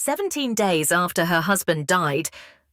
17 days after her husband died,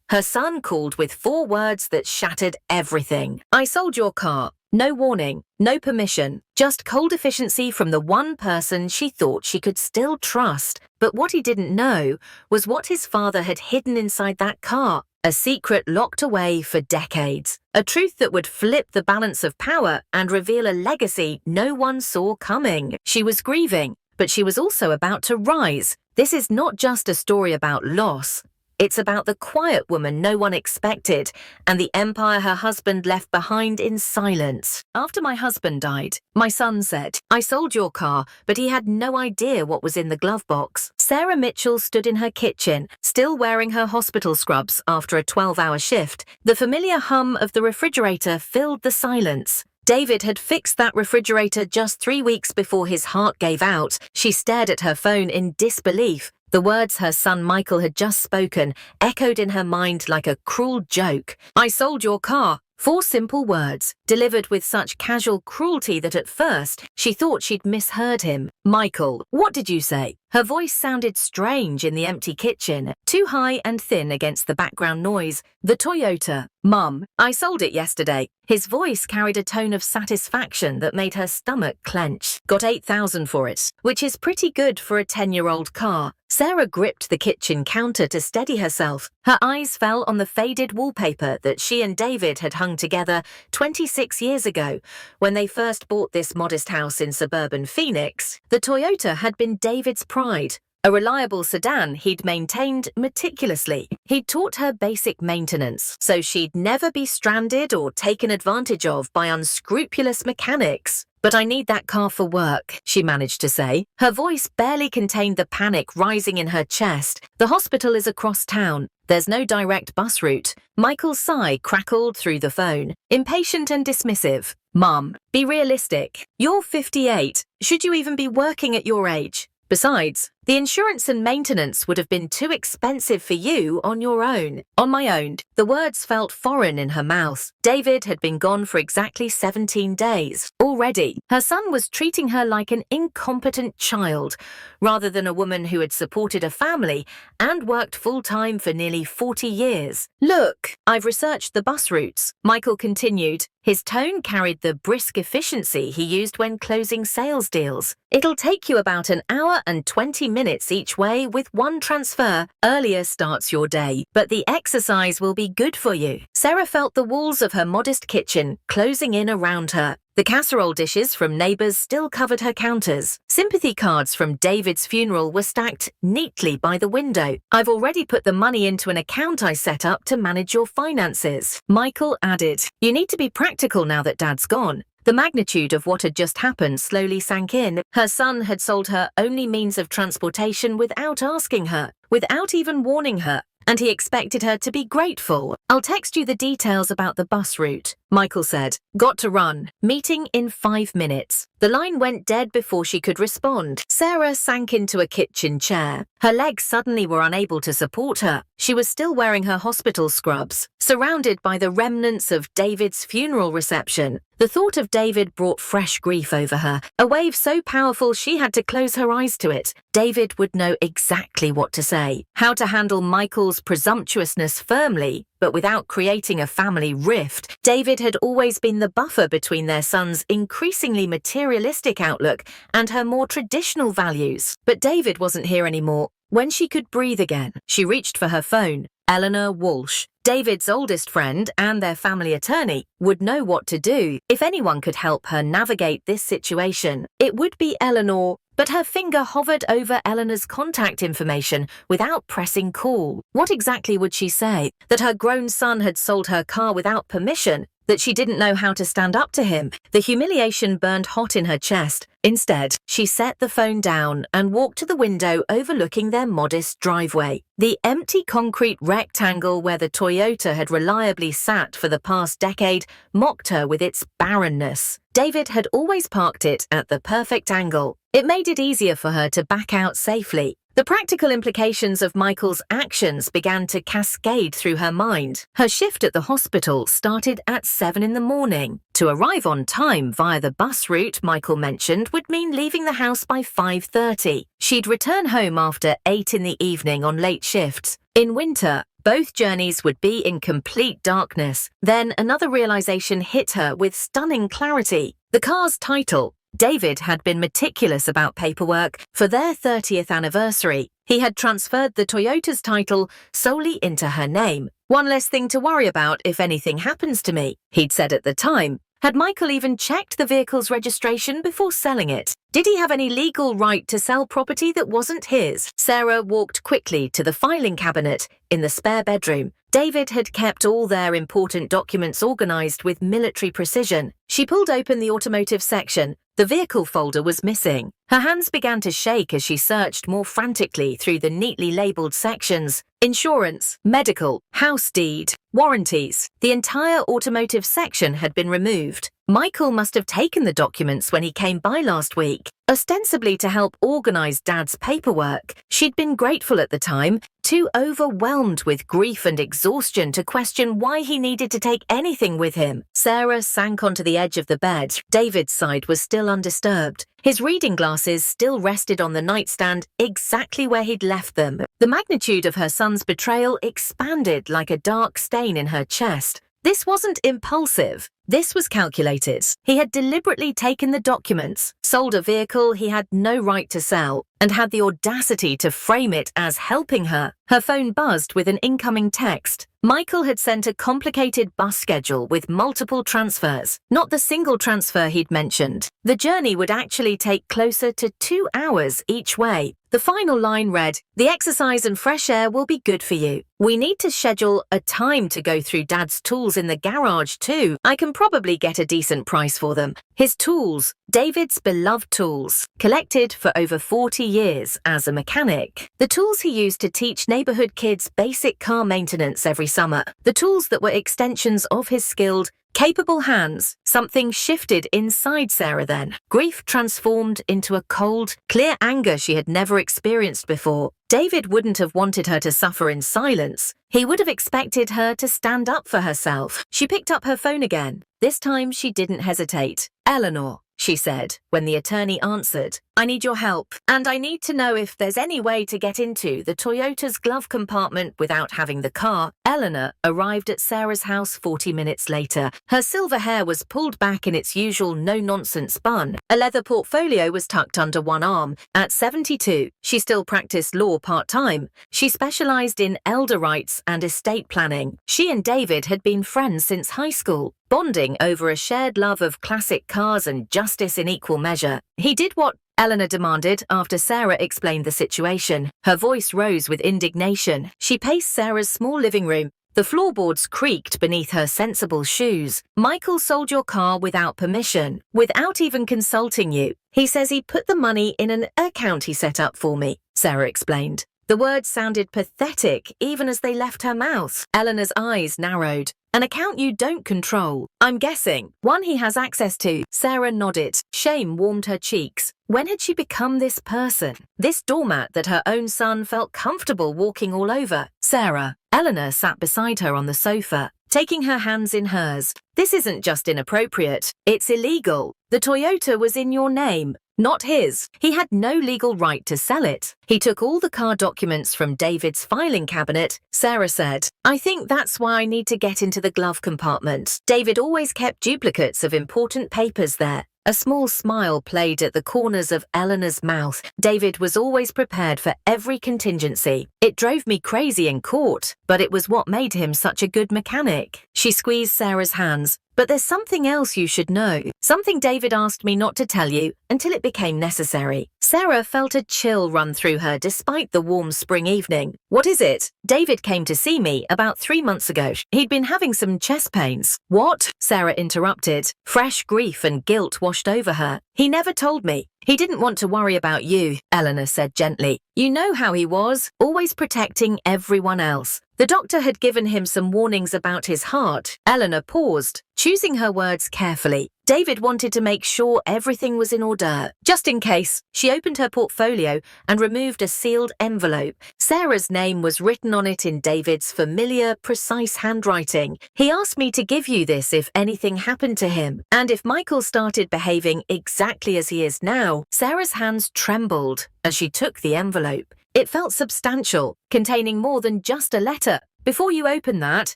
her son called with 4 words that shattered everything. I sold your car. No warning, no permission, just cold efficiency from the one person she thought she could still trust. But what he didn't know was what his father had hidden inside that car, a secret locked away for decades, a truth that would flip the balance of power and reveal a legacy no one saw coming. She was grieving, but she was also about to rise. This is not just a story about loss. It's about the quiet woman no one expected and the empire her husband left behind in silence. After my husband died, my son said, "I sold your car, but he had no idea what was in the glove box." Sarah Mitchell stood in her kitchen, still wearing her hospital scrubs after a 12-hour shift. The familiar hum of the refrigerator filled the silence. David had fixed that refrigerator just 3 weeks before his heart gave out. She stared at her phone in disbelief. The words her son Michael had just spoken echoed in her mind like a cruel joke. "I sold your car." 4 simple words, delivered with such casual cruelty that at first she thought she'd misheard him. "Michael, what did you say?" Her voice sounded strange in the empty kitchen, too high and thin against the background noise. "The Toyota." "Mum, I sold it yesterday." His voice carried a tone of satisfaction that made her stomach clench. "Got $8,000 for it, which is pretty good for a 10-year-old car." Sarah gripped the kitchen counter to steady herself. Her eyes fell on the faded wallpaper that she and David had hung together 26 years ago when they first bought this modest house in suburban Phoenix. The Toyota had been David's pride, a reliable sedan he'd maintained meticulously. He'd taught her basic maintenance, so she'd never be stranded or taken advantage of by unscrupulous mechanics. "But I need that car for work," she managed to say. Her voice barely contained the panic rising in her chest. "The hospital is across town. There's no direct bus route." Michael's sigh crackled through the phone, impatient and dismissive. "Mum, be realistic. You're 58. Should you even be working at your age? Besides, the insurance and maintenance would have been too expensive for you on your own." "On my own." The words felt foreign in her mouth. David had been gone for exactly 17 days. Already, her son was treating her like an incompetent child, rather than a woman who had supported a family and worked full-time for nearly 40 years. "Look, I've researched the bus routes," Michael continued. His tone carried the brisk efficiency he used when closing sales deals. "It'll take you about an hour and 20 minutes each way with one transfer. Earlier starts your day, but the exercise will be good for you." Sarah felt the walls of her modest kitchen closing in around her. The casserole dishes from neighbors still covered her counters. Sympathy cards from David's funeral were stacked neatly by the window. "I've already put the money into an account I set up to manage your finances." Michael added, "You need to be practical now that Dad's gone." The magnitude of what had just happened slowly sank in. Her son had sold her only means of transportation without asking her, without even warning her, and he expected her to be grateful. "I'll text you the details about the bus route," Michael said. "Got to run. Meeting in 5 minutes." The line went dead before she could respond. Sarah sank into a kitchen chair. Her legs suddenly were unable to support her. She was still wearing her hospital scrubs, surrounded by the remnants of David's funeral reception. The thought of David brought fresh grief over her, a wave so powerful she had to close her eyes to it. David would know exactly what to say, how to handle Michael's presumptuousness firmly, but without creating a family rift. David had always been the buffer between their son's increasingly materialistic outlook and her more traditional values. But David wasn't here anymore. When she could breathe again, she reached for her phone. Eleanor Walsh, David's oldest friend and their family attorney, would know what to do. If anyone could help her navigate this situation, it would be Eleanor. But her finger hovered over Eleanor's contact information without pressing call. What exactly would she say? That her grown son had sold her car without permission? That she didn't know how to stand up to him? The humiliation burned hot in her chest. Instead, she set the phone down and walked to the window overlooking their modest driveway. The empty concrete rectangle where the Toyota had reliably sat for the past decade mocked her with its barrenness. David had always parked it at the perfect angle. It made it easier for her to back out safely. The practical implications of Michael's actions began to cascade through her mind. Her shift at the hospital started at 7 in the morning. To arrive on time via the bus route Michael mentioned would mean leaving the house by 5:30. She'd return home after 8 in the evening on late shifts. In winter, both journeys would be in complete darkness. Then another realization hit her with stunning clarity. The car's title. David had been meticulous about paperwork. For their 30th anniversary, he had transferred the Toyota's title solely into her name. "One less thing to worry about if anything happens to me," he'd said at the time. Had Michael even checked the vehicle's registration before selling it? Did he have any legal right to sell property that wasn't his? Sarah walked quickly to the filing cabinet in the spare bedroom. David had kept all their important documents organized with military precision. She pulled open the automotive section. The vehicle folder was missing. Her hands began to shake as she searched more frantically through the neatly labeled sections. Insurance, medical, house deed, warranties. The entire automotive section had been removed. Michael must have taken the documents when he came by last week, ostensibly to help organize Dad's paperwork. She'd been grateful at the time, too overwhelmed with grief and exhaustion to question why he needed to take anything with him. Sarah sank onto the edge of the bed. David's side was still undisturbed. His reading glasses still rested on the nightstand exactly where he'd left them. The magnitude of her son's betrayal expanded like a dark stain in her chest. This wasn't impulsive. This was calculated. He had deliberately taken the documents, sold a vehicle he had no right to sell, and had the audacity to frame it as helping her. Her phone buzzed with an incoming text. Michael had sent a complicated bus schedule with multiple transfers, not the single transfer he'd mentioned. The journey would actually take closer to 2 hours each way. The final line read, "The exercise and fresh air will be good for you. We need to schedule a time to go through Dad's tools in the garage too. I can probably get a decent price for them." His tools, David's beloved tools, collected for over 40 years as a mechanic. The tools he used to teach neighborhood kids basic car maintenance every summer. The tools that were extensions of his skilled, capable hands. Something shifted inside Sarah then. Grief transformed into a cold, clear anger she had never experienced before. David wouldn't have wanted her to suffer in silence. He would have expected her to stand up for herself. She picked up her phone again. This time she didn't hesitate. "Eleanor," she said, when the attorney answered. "I need your help, and I need to know if there's any way to get into the Toyota's glove compartment without having the car." Eleanor arrived at Sarah's house 40 minutes later. Her silver hair was pulled back in its usual no-nonsense bun. A leather portfolio was tucked under one arm. At 72, she still practiced law part-time. She specialized in elder rights and estate planning. She and David had been friends since high school, bonding over a shared love of classic cars and justice in equal measure. He did what Eleanor demanded after Sarah explained the situation. Her voice rose with indignation. She paced Sarah's small living room. The floorboards creaked beneath her sensible shoes. "Michael sold your car without permission, without even consulting you. He says he put the money in an account he set up for me," Sarah explained. The words sounded pathetic even as they left her mouth. Eleanor's eyes narrowed. "An account you don't control. I'm guessing one he has access to." Sarah nodded. Shame warmed her cheeks. When had she become this person? This doormat that her own son felt comfortable walking all over? "Sarah." Eleanor sat beside her on the sofa, taking her hands in hers. "This isn't just inappropriate. It's illegal. The Toyota was in your name, not his. He had no legal right to sell it. He took all the car documents from David's filing cabinet," Sarah said. "I think that's why I need to get into the glove compartment. David always kept duplicates of important papers there." A small smile played at the corners of Eleanor's mouth. David was always prepared for every contingency. "It drove me crazy in court, but it was what made him such a good mechanic." She squeezed Sarah's hands. "But there's something else you should know. Something David asked me not to tell you until it became necessary." Sarah felt a chill run through her despite the warm spring evening. "What is it?" "David came to see me about 3 months ago. He'd been having some chest pains." "What?" Sarah interrupted. Fresh grief and guilt washed over her. "He never told me. He didn't want to worry about you," Eleanor said gently. "You know how he was, always protecting everyone else. The doctor had given him some warnings about his heart." Eleanor paused, choosing her words carefully. David wanted to make sure everything was in order. Just in case, she opened her portfolio and removed a sealed envelope. Sarah's name was written on it in David's familiar, precise handwriting. He asked me to give you this if anything happened to him. And if Michael started behaving exactly as he is now. Sarah's hands trembled as she took the envelope. It felt substantial, containing more than just a letter. Before you open that,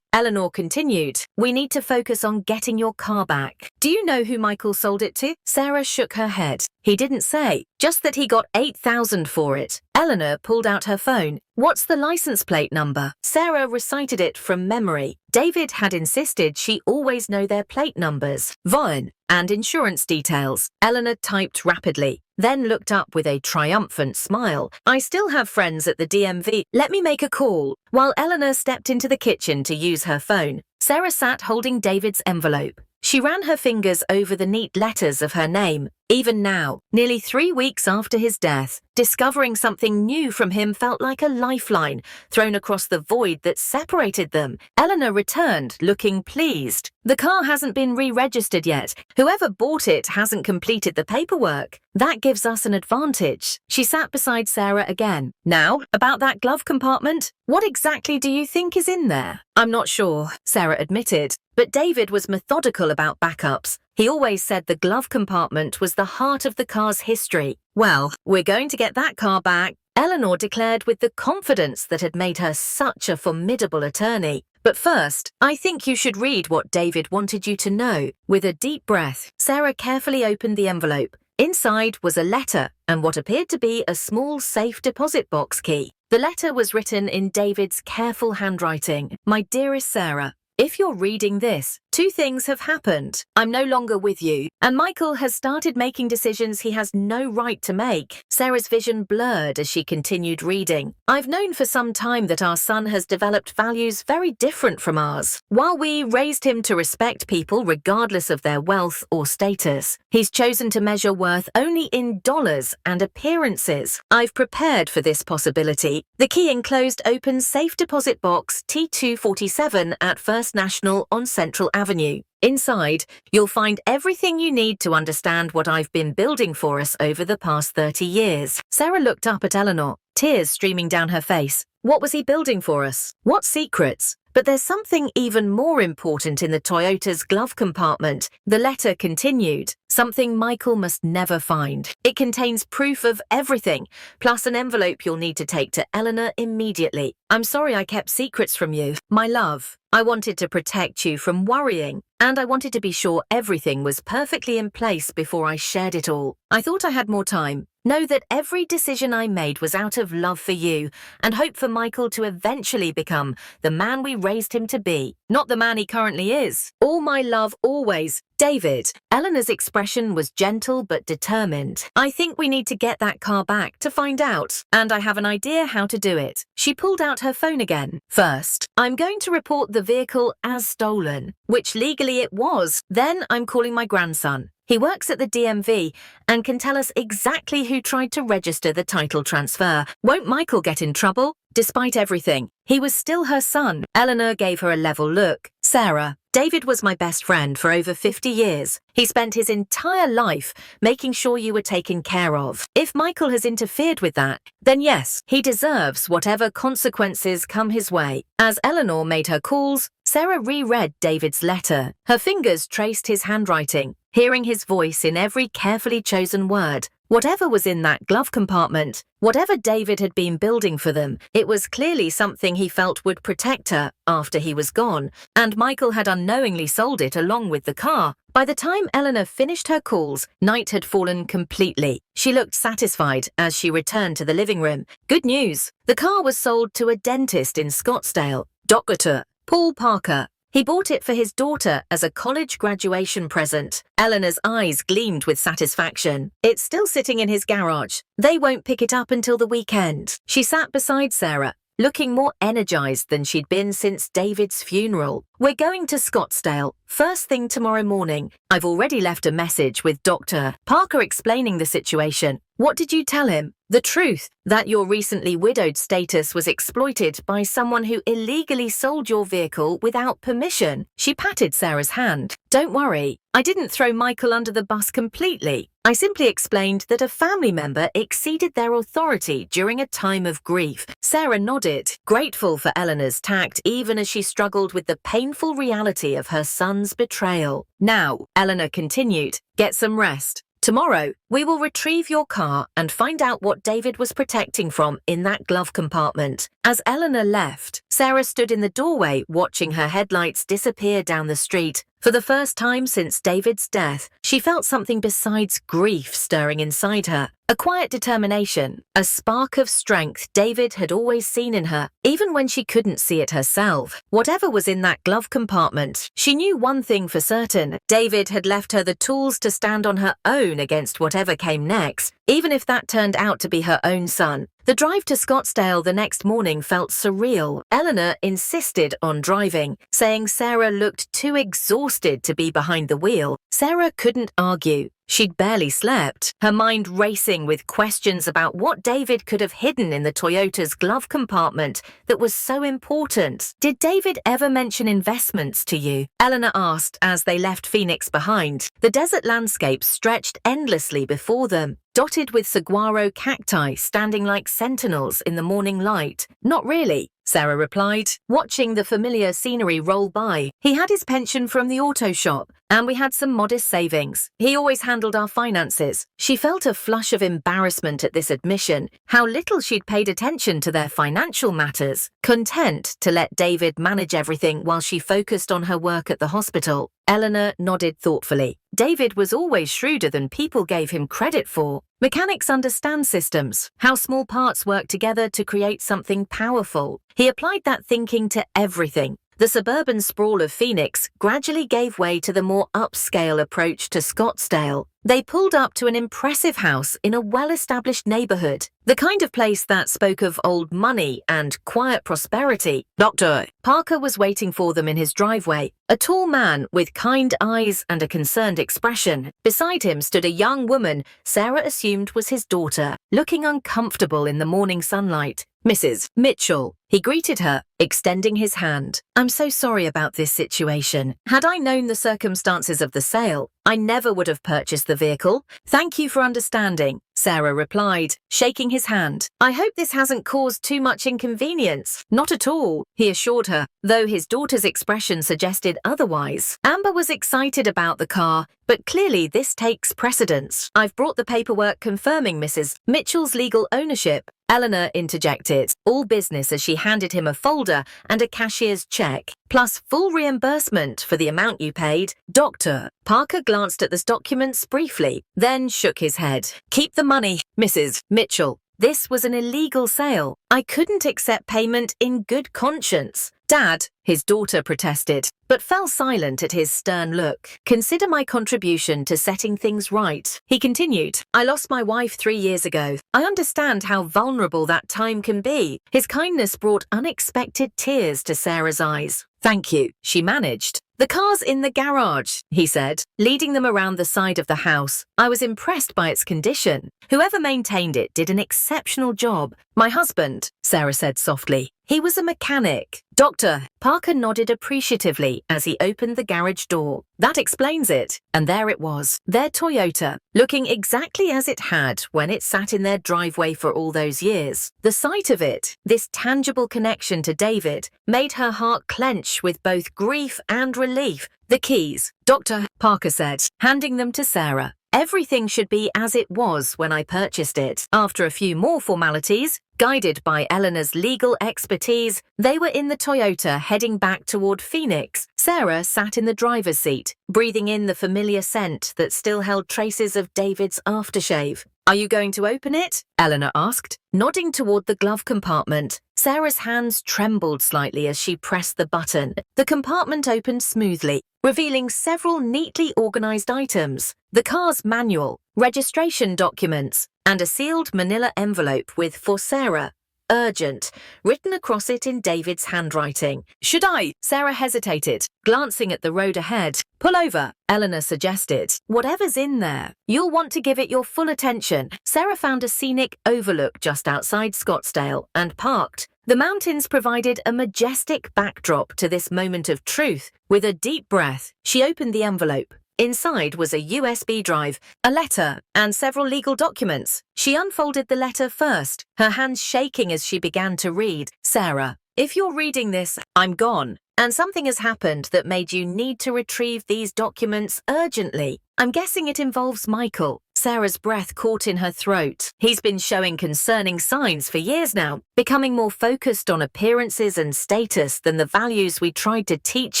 Eleanor continued, we need to focus on getting your car back. Do you know who Michael sold it to? Sarah shook her head. He didn't say, just that he got $8,000 for it. Eleanor pulled out her phone. What's the license plate number? Sarah recited it from memory. David had insisted she always know their plate numbers, VIN, and insurance details. Eleanor typed rapidly, then looked up with a triumphant smile. I still have friends at the DMV. Let me make a call. While Eleanor stepped into the kitchen to use her phone, Sarah sat holding David's envelope. She ran her fingers over the neat letters of her name. Even now, nearly 3 weeks after his death, discovering something new from him felt like a lifeline thrown across the void that separated them. Eleanor returned, looking pleased. The car hasn't been re-registered yet. Whoever bought it hasn't completed the paperwork. That gives us an advantage. She sat beside Sarah again. Now, about that glove compartment, what exactly do you think is in there? I'm not sure, Sarah admitted, but David was methodical about backups. He always said the glove compartment was the heart of the car's history. Well, we're going to get that car back, Eleanor declared with the confidence that had made her such a formidable attorney. But first, I think you should read what David wanted you to know. With a deep breath, Sarah carefully opened the envelope. Inside was a letter and what appeared to be a small safe deposit box key. The letter was written in David's careful handwriting. My dearest Sarah, if you're reading this, 2 things have happened. I'm no longer with you, and Michael has started making decisions he has no right to make. Sarah's vision blurred as she continued reading. I've known for some time that our son has developed values very different from ours. While we raised him to respect people regardless of their wealth or status, he's chosen to measure worth only in dollars and appearances. I've prepared for this possibility. The key enclosed opens safe deposit box T247 at First National on Central Avenue. Inside, you'll find everything you need to understand what I've been building for us over the past 30 years. Sarah looked up at Eleanor, tears streaming down her face. What was he building for us? What secrets? But there's something even more important in the Toyota's glove compartment. The letter continued, something Michael must never find. It contains proof of everything, plus an envelope you'll need to take to Eleanor immediately. I'm sorry I kept secrets from you, my love. I wanted to protect you from worrying, and I wanted to be sure everything was perfectly in place before I shared it all. I thought I had more time. Know that every decision I made was out of love for you and hope for Michael to eventually become the man we raised him to be, not the man he currently is. All my love always, David. Eleanor's expression was gentle but determined. I think we need to get that car back to find out, and I have an idea how to do it. She pulled out her phone again. First, I'm going to report the vehicle as stolen, which legally it was. Then I'm calling my grandson. He works at the DMV and can tell us exactly who tried to register the title transfer. Won't Michael get in trouble? Despite everything, he was still her son. Eleanor gave her a level look. Sarah, David was my best friend for over 50 years. He spent his entire life making sure you were taken care of. If Michael has interfered with that, then yes, he deserves whatever consequences come his way. As Eleanor made her calls, Sarah reread David's letter. Her fingers traced his handwriting, hearing his voice in every carefully chosen word. Whatever was in that glove compartment, whatever David had been building for them, it was clearly something he felt would protect her after he was gone, and Michael had unknowingly sold it along with the car. By the time Eleanor finished her calls, night had fallen completely. She looked satisfied as she returned to the living room. Good news! The car was sold to a dentist in Scottsdale, Dr. Paul Parker. He bought it for his daughter as a college graduation present. Eleanor's eyes gleamed with satisfaction. It's still sitting in his garage. They won't pick it up until the weekend. She sat beside Sarah, looking more energized than she'd been since David's funeral. We're going to Scottsdale, first thing tomorrow morning. I've already left a message with Dr. Parker explaining the situation. What did you tell him? The truth, that your recently widowed status was exploited by someone who illegally sold your vehicle without permission. She patted Sarah's hand. Don't worry, I didn't throw Michael under the bus completely. I simply explained that a family member exceeded their authority during a time of grief. Sarah nodded, grateful for Eleanor's tact even as she struggled with the painful reality of her son's betrayal. Now, Eleanor continued, get some rest. Tomorrow, we will retrieve your car and find out what David was protecting from in that glove compartment. As Eleanor left, Sarah stood in the doorway watching her headlights disappear down the street. For the first time since David's death, she felt something besides grief stirring inside her. A quiet determination, a spark of strength David had always seen in her, even when she couldn't see it herself. Whatever was in that glove compartment, she knew one thing for certain. David had left her the tools to stand on her own against whatever came next, even if that turned out to be her own son. The drive to Scottsdale the next morning felt surreal. Eleanor insisted on driving, saying Sarah looked too exhausted to be behind the wheel. Sarah couldn't argue. She'd barely slept, her mind racing with questions about what David could have hidden in the Toyota's glove compartment that was so important. Did David ever mention investments to you? Eleanor asked as they left Phoenix behind. The desert landscape stretched endlessly before them, dotted with saguaro cacti standing like sentinels in the morning light. Not really, Sarah replied, watching the familiar scenery roll by. He had his pension from the auto shop, and we had some modest savings. He always handled our finances. She felt a flush of embarrassment at this admission, how little she'd paid attention to their financial matters, content to let David manage everything while she focused on her work at the hospital. Eleanor nodded thoughtfully. David was always shrewder than people gave him credit for. Mechanics understand systems, how small parts work together to create something powerful. He applied that thinking to everything. The suburban sprawl of Phoenix gradually gave way to the more upscale approach to Scottsdale. They pulled up to an impressive house in a well-established neighborhood, the kind of place that spoke of old money and quiet prosperity. Dr. Parker was waiting for them in his driveway, a tall man with kind eyes and a concerned expression. Beside him stood a young woman Sarah assumed was his daughter, looking uncomfortable in the morning sunlight. Mrs. Mitchell, he greeted her, extending his hand. I'm so sorry about this situation. Had I known the circumstances of the sale, I never would have purchased the vehicle. Thank you for understanding, Sarah replied, shaking his hand. I hope this hasn't caused too much inconvenience. Not at all, he assured her, though his daughter's expression suggested otherwise. Amber was excited about the car, but clearly this takes precedence. I've brought the paperwork confirming Mrs. Mitchell's legal ownership, Eleanor interjected, all business as she handed him a folder and a cashier's check, plus full reimbursement for the amount you paid. Dr. Parker glanced at the documents briefly, then shook his head. Keep the money, Mrs. Mitchell. This was an illegal sale. I couldn't accept payment in good conscience. Dad, his daughter protested, but fell silent at his stern look. Consider my contribution to setting things right. He continued, I lost my wife 3 years ago. I understand how vulnerable that time can be. His kindness brought unexpected tears to Sarah's eyes. Thank you, she managed. The car's in the garage, he said, leading them around the side of the house. I was impressed by its condition. Whoever maintained it did an exceptional job. My husband, Sarah said softly. He was a mechanic. Dr. Parker nodded appreciatively as he opened the garage door. That explains it. And there it was, their Toyota, looking exactly as it had when it sat in their driveway for all those years. The sight of it, this tangible connection to David, made her heart clench with both grief and relief. The keys, Dr. Parker said, handing them to Sarah. Everything should be as it was when I purchased it. After a few more formalities, guided by Eleanor's legal expertise, they were in the Toyota heading back toward Phoenix. Sarah sat in the driver's seat, breathing in the familiar scent that still held traces of David's aftershave. Are you going to open it? Eleanor asked, nodding toward the glove compartment. Sarah's hands trembled slightly as she pressed the button. The compartment opened smoothly, revealing several neatly organized items. The car's manual, registration documents, and a sealed manila envelope with "For Sarah" urgent, written across it in David's handwriting. "Should I?" Sarah hesitated, glancing at the road ahead. "Pull over," Eleanor suggested. "Whatever's in there, you'll want to give it your full attention." Sarah found a scenic overlook just outside Scottsdale and parked. The mountains provided a majestic backdrop to this moment of truth. With a deep breath, she opened the envelope. Inside was a USB drive, a letter, and several legal documents. She unfolded the letter first, her hands shaking as she began to read. "Sarah, if you're reading this, I'm gone, and something has happened that made you need to retrieve these documents urgently. I'm guessing it involves Michael." Sarah's breath caught in her throat. "He's been showing concerning signs for years now, becoming more focused on appearances and status than the values we tried to teach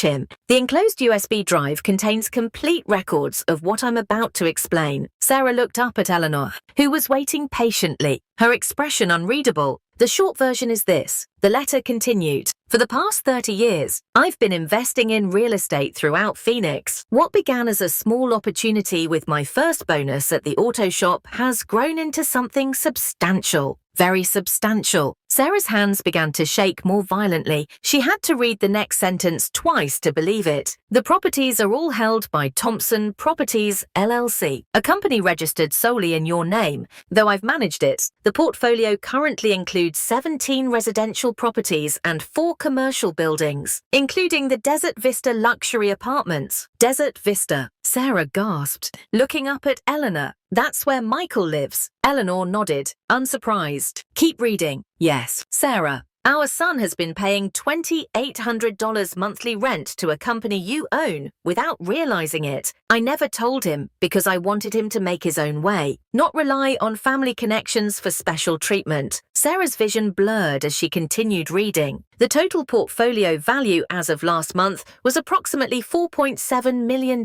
him. The enclosed USB drive contains complete records of what I'm about to explain." Sarah looked up at Eleanor, who was waiting patiently, her expression unreadable. "The short version is this," the letter continued. "For the past 30 years, I've been investing in real estate throughout Phoenix. What began as a small opportunity with my first bonus at the auto shop has grown into something substantial. Very substantial." Sarah's hands began to shake more violently. She had to read the next sentence twice to believe it. "The properties are all held by Thompson Properties, LLC, a company registered solely in your name, though I've managed it. The portfolio currently includes 17 residential properties and 4 commercial buildings, including the Desert Vista luxury apartments." Desert Vista. Sarah gasped, looking up at Eleanor. "That's where Michael lives." Eleanor nodded, unsurprised. "Keep reading." "Yes." "Sarah, our son has been paying $2,800 monthly rent to a company you own without realizing it. I never told him because I wanted him to make his own way, not rely on family connections for special treatment." Sarah's vision blurred as she continued reading. The total portfolio value as of last month was approximately $4.7 million,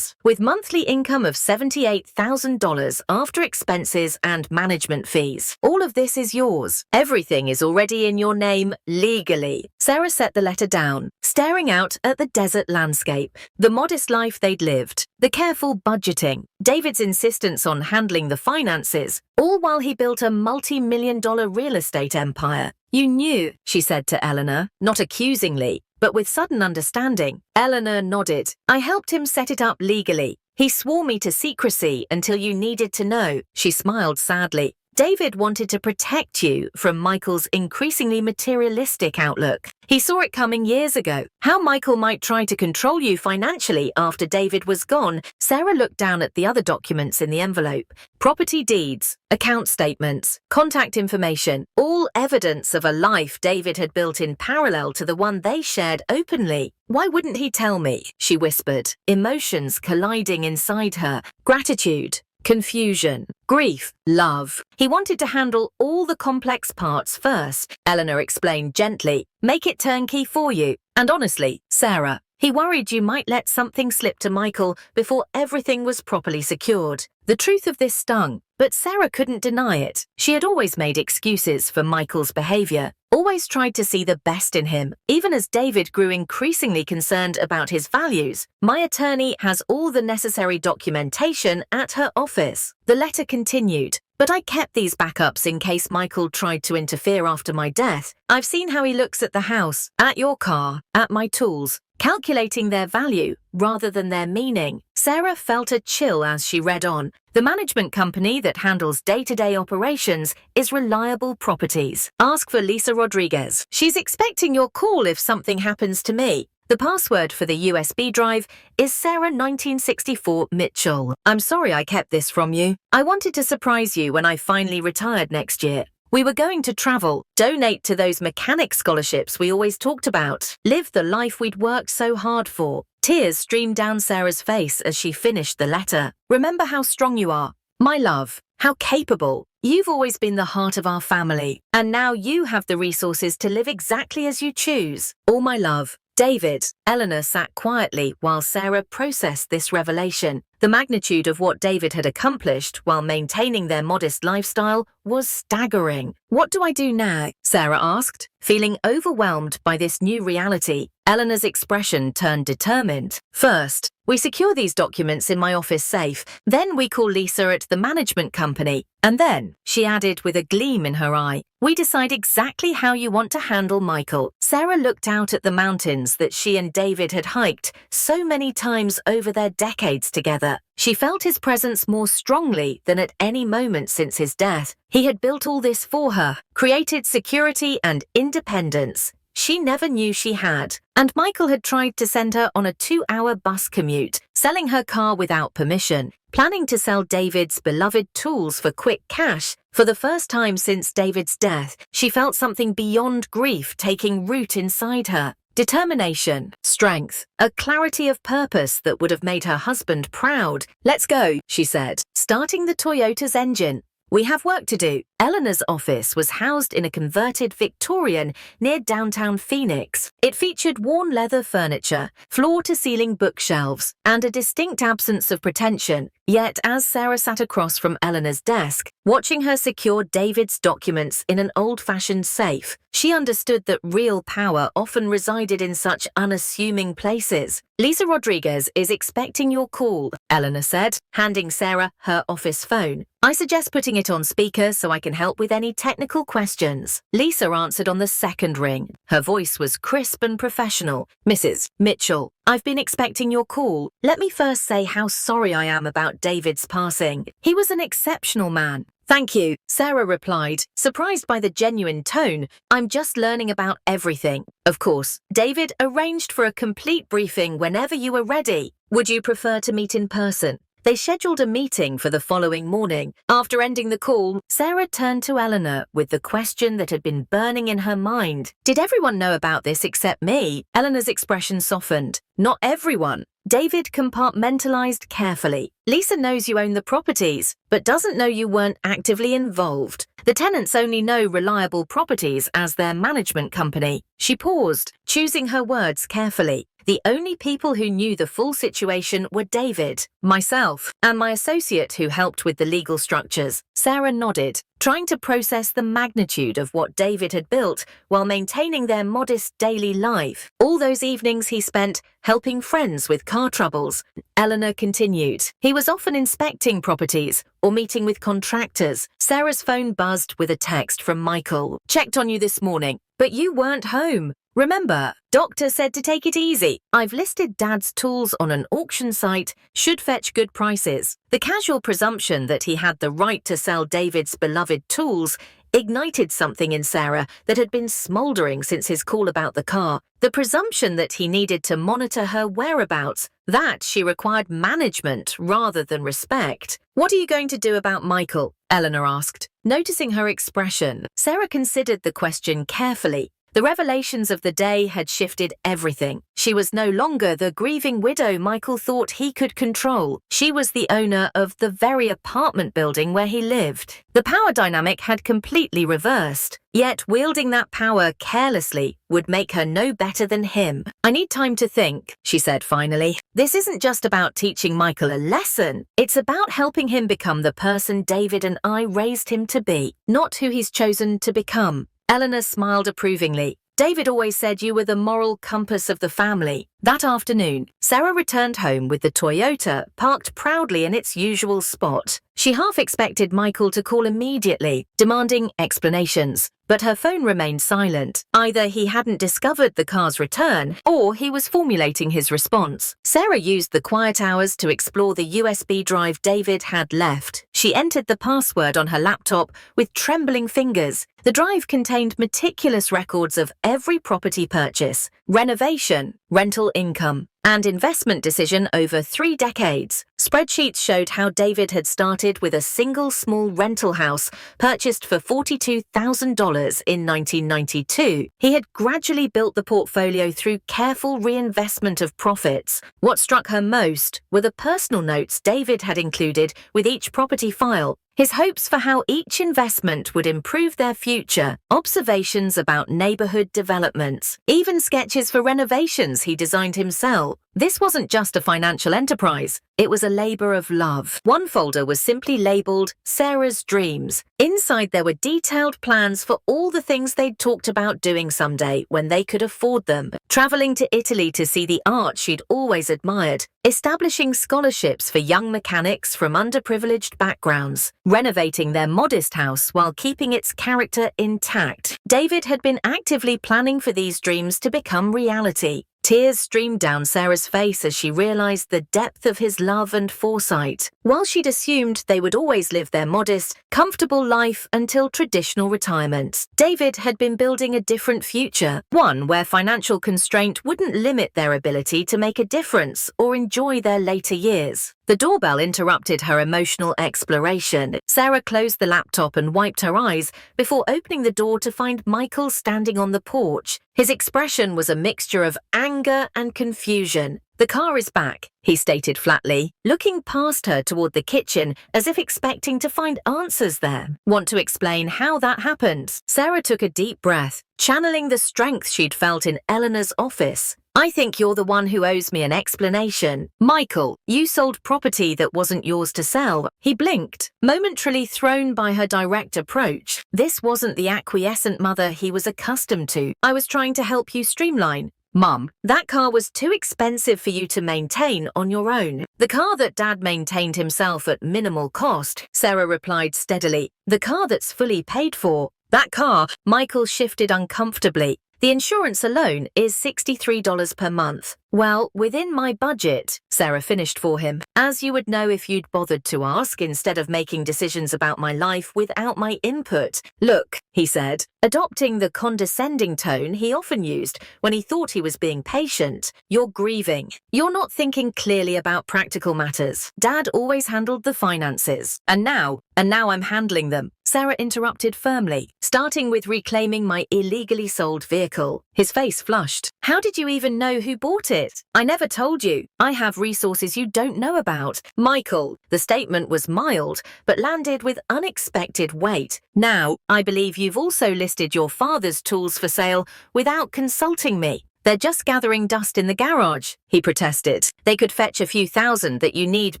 with monthly income of $78,000 after expenses and management fees. "All of this is yours. Everything is already in your name legally." Sarah set the letter down, staring out at the desert landscape, the modest life they'd lived, the careful budgeting, David's insistence on handling the finances, all while he built a multi-million-dollar real estate empire. "You knew," she said to Eleanor, not accusingly, but with sudden understanding. Eleanor nodded. "I helped him set it up legally. He swore me to secrecy until you needed to know." She smiled sadly. "David wanted to protect you from Michael's increasingly materialistic outlook. He saw it coming years ago. How Michael might try to control you financially after David was gone." Sarah looked down at the other documents in the envelope. Property deeds, account statements, contact information, all evidence of a life David had built in parallel to the one they shared openly. "Why wouldn't he tell me?" she whispered, emotions colliding inside her. Gratitude, confusion, grief, love. "He wanted to handle all the complex parts first," Eleanor explained gently. "Make it turnkey for you. And honestly, Sarah, he worried you might let something slip to Michael before everything was properly secured." The truth of this stung, but Sarah couldn't deny it. She had always made excuses for Michael's behavior, always tried to see the best in him, even as David grew increasingly concerned about his values. "My attorney has all the necessary documentation at her office." The letter continued. "But I kept these backups in case Michael tried to interfere after my death. I've seen how he looks at the house, at your car, at my tools, calculating their value rather than their meaning." Sarah felt a chill as she read on. "The management company that handles day-to-day operations is Reliable Properties. Ask for Lisa Rodriguez. She's expecting your call if something happens to me." The password for the USB drive is Sarah 1964 Mitchell. "I'm sorry I kept this from you. I wanted to surprise you when I finally retired next year. We were going to travel, donate to those mechanic scholarships we always talked about, live the life we'd worked so hard for." Tears streamed down Sarah's face as she finished the letter. "Remember how strong you are, my love, how capable. You've always been the heart of our family, and now you have the resources to live exactly as you choose. All my love, David." Eleanor sat quietly while Sarah processed this revelation. The magnitude of what David had accomplished while maintaining their modest lifestyle was staggering. "What do I do now?" Sarah asked. Feeling overwhelmed by this new reality, Eleanor's expression turned determined. "First, we secure these documents in my office safe. Then we call Lisa at the management company. And then," she added with a gleam in her eye, "we decide exactly how you want to handle Michael." Sarah looked out at the mountains that she and David had hiked so many times over their decades together. She felt his presence more strongly than at any moment since his death. He had built all this for her, created security and independence she never knew she had. And Michael had tried to send her on a 2-hour bus commute, selling her car without permission, planning to sell David's beloved tools for quick cash. For the first time since David's death, she felt something beyond grief taking root inside her. Determination, strength, a clarity of purpose that would have made her husband proud. "Let's go," she said, starting the Toyota's engine. "We have work to do." Eleanor's office was housed in a converted Victorian near downtown Phoenix. It featured worn leather furniture, floor-to-ceiling bookshelves, and a distinct absence of pretension. Yet as Sarah sat across from Eleanor's desk, watching her secure David's documents in an old-fashioned safe, she understood that real power often resided in such unassuming places. "Lisa Rodriguez is expecting your call," Eleanor said, handing Sarah her office phone. "I suggest putting it on speaker so I can help with any technical questions." Lisa answered on the second ring. Her voice was crisp and professional. "Mrs. Mitchell, I've been expecting your call. Let me first say how sorry I am about David's passing. He was an exceptional man." "Thank you," Sarah replied, surprised by the genuine tone. "I'm just learning about everything." "Of course, David arranged for a complete briefing whenever you were ready. Would you prefer to meet in person?" They scheduled a meeting for the following morning. After ending the call, Sarah turned to Eleanor with the question that had been burning in her mind. "Did everyone know about this except me?" Eleanor's expression softened. "Not everyone." David compartmentalized carefully. "Lisa knows you own the properties, but doesn't know you weren't actively involved. The tenants only know Reliable Properties as their management company." She paused, choosing her words carefully. "The only people who knew the full situation were David, myself, and my associate who helped with the legal structures." Sarah nodded, trying to process the magnitude of what David had built while maintaining their modest daily life. All those evenings he spent helping friends with car troubles. Eleanor continued. "He was often inspecting properties or meeting with contractors." Sarah's phone buzzed with a text from Michael. "Checked on you this morning, but you weren't home. Remember, doctor said to take it easy. I've listed Dad's tools on an auction site, should fetch good prices." The casual presumption that he had the right to sell David's beloved tools ignited something in Sarah that had been smoldering since his call about the car. The presumption that he needed to monitor her whereabouts, that she required management rather than respect. "What are you going to do about Michael?" Eleanor asked. Noticing her expression, Sarah considered the question carefully. The revelations of the day had shifted everything. She was no longer the grieving widow Michael thought he could control. She was the owner of the very apartment building where he lived. The power dynamic had completely reversed. Yet wielding that power carelessly would make her no better than him. "I need time to think," she said finally. "This isn't just about teaching Michael a lesson. It's about helping him become the person David and I raised him to be, not who he's chosen to become." Eleanor smiled approvingly. "David always said you were the moral compass of the family." That afternoon, Sarah returned home with the Toyota parked proudly in its usual spot. She half expected Michael to call immediately, demanding explanations, but her phone remained silent. Either he hadn't discovered the car's return, or he was formulating his response. Sarah used the quiet hours to explore the USB drive David had left. She entered the password on her laptop with trembling fingers. The drive contained meticulous records of every property purchase, renovation, rental income, and investment decision over 3 decades. Spreadsheets showed how David had started with a single small rental house purchased for $42,000 in 1992. He had gradually built the portfolio through careful reinvestment of profits. What struck her most were the personal notes David had included with each property file. His hopes for how each investment would improve their future, observations about neighborhood developments, even sketches for renovations he designed himself. This wasn't just a financial enterprise, it was a labor of love. One folder was simply labeled Sarah's Dreams. Inside there were detailed plans for all the things they'd talked about doing someday when they could afford them. Traveling to Italy to see the art she'd always admired, establishing scholarships for young mechanics from underprivileged backgrounds, renovating their modest house while keeping its character intact. David had been actively planning for these dreams to become reality. Tears streamed down Sarah's face as she realized the depth of his love and foresight. While she'd assumed they would always live their modest, comfortable life until traditional retirement, David had been building a different future, one where financial constraint wouldn't limit their ability to make a difference or enjoy their later years. The doorbell interrupted her emotional exploration. Sarah closed the laptop and wiped her eyes before opening the door to find Michael standing on the porch. His expression was a mixture of anger and confusion. "The car is back," he stated flatly, looking past her toward the kitchen as if expecting to find answers there. "Want to explain how that happened?" Sarah took a deep breath, channeling the strength she'd felt in Eleanor's office. "I think you're the one who owes me an explanation. Michael, you sold property that wasn't yours to sell." He blinked, momentarily thrown by her direct approach. This wasn't the acquiescent mother he was accustomed to. "I was trying to help you streamline." "Mum, that car was too expensive for you to maintain on your own." "The car that Dad maintained himself at minimal cost," Sarah replied steadily. "The car that's fully paid for." "That car," Michael shifted uncomfortably. "The insurance alone is $63 per month." "Well, within my budget," Sarah finished for him. "As you would know if you'd bothered to ask instead of making decisions about my life without my input." "Look," he said, adopting the condescending tone he often used when he thought he was being patient, "you're grieving. You're not thinking clearly about practical matters. Dad always handled the finances. And now I'm handling them." Sarah interrupted firmly, starting with reclaiming my illegally sold vehicle. His face flushed. "How did you even know who bought it? I never told you. I have resources you don't know about." "Michael," the statement was mild, but landed with unexpected weight. "Now, I believe you've also listed your father's tools for sale without consulting me." "They're just gathering dust in the garage," he protested. "They could fetch a few thousand that you need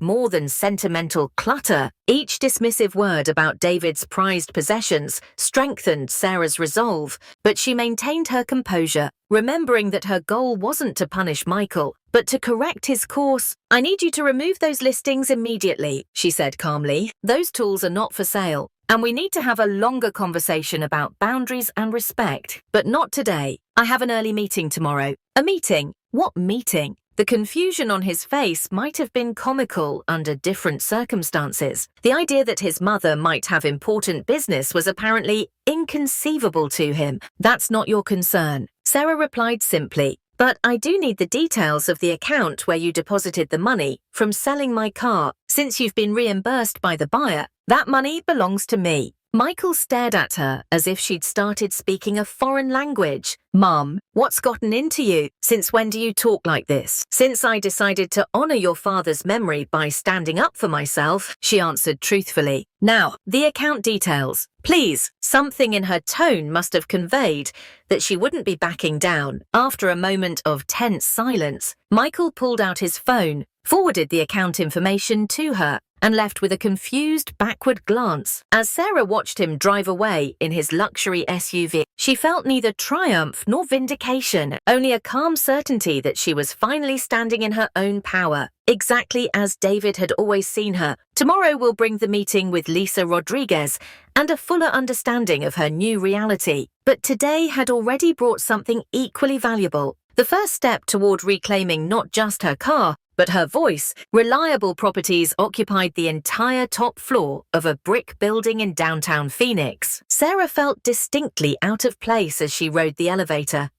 more than sentimental clutter." Each dismissive word about David's prized possessions strengthened Sarah's resolve, but she maintained her composure, remembering that her goal wasn't to punish Michael, but to correct his course. "I need you to remove those listings immediately," she said calmly. "Those tools are not for sale. And we need to have a longer conversation about boundaries and respect, but not today. I have an early meeting tomorrow." "A meeting? What meeting?" The confusion on his face might have been comical under different circumstances. The idea that his mother might have important business was apparently inconceivable to him. "That's not your concern," Sarah replied simply. "But I do need the details of the account where you deposited the money from selling my car. Since you've been reimbursed by the buyer, that money belongs to me." Michael stared at her as if she'd started speaking a foreign language. "Mum, what's gotten into you? Since when do you talk like this?" "Since I decided to honor your father's memory by standing up for myself," she answered truthfully. "Now, the account details. Please." Something in her tone must have conveyed that she wouldn't be backing down. After a moment of tense silence, Michael pulled out his phone, forwarded the account information to her, and left with a confused backward glance. As Sarah watched him drive away in his luxury SUV, she felt neither triumph nor vindication, only a calm certainty that she was finally standing in her own power, exactly as David had always seen her. Tomorrow will bring the meeting with Lisa Rodriguez and a fuller understanding of her new reality. But today had already brought something equally valuable. The first step toward reclaiming not just her car, but her voice. Reliable Properties occupied the entire top floor of a brick building in downtown Phoenix. Sarah felt distinctly out of place as she rode the elevator.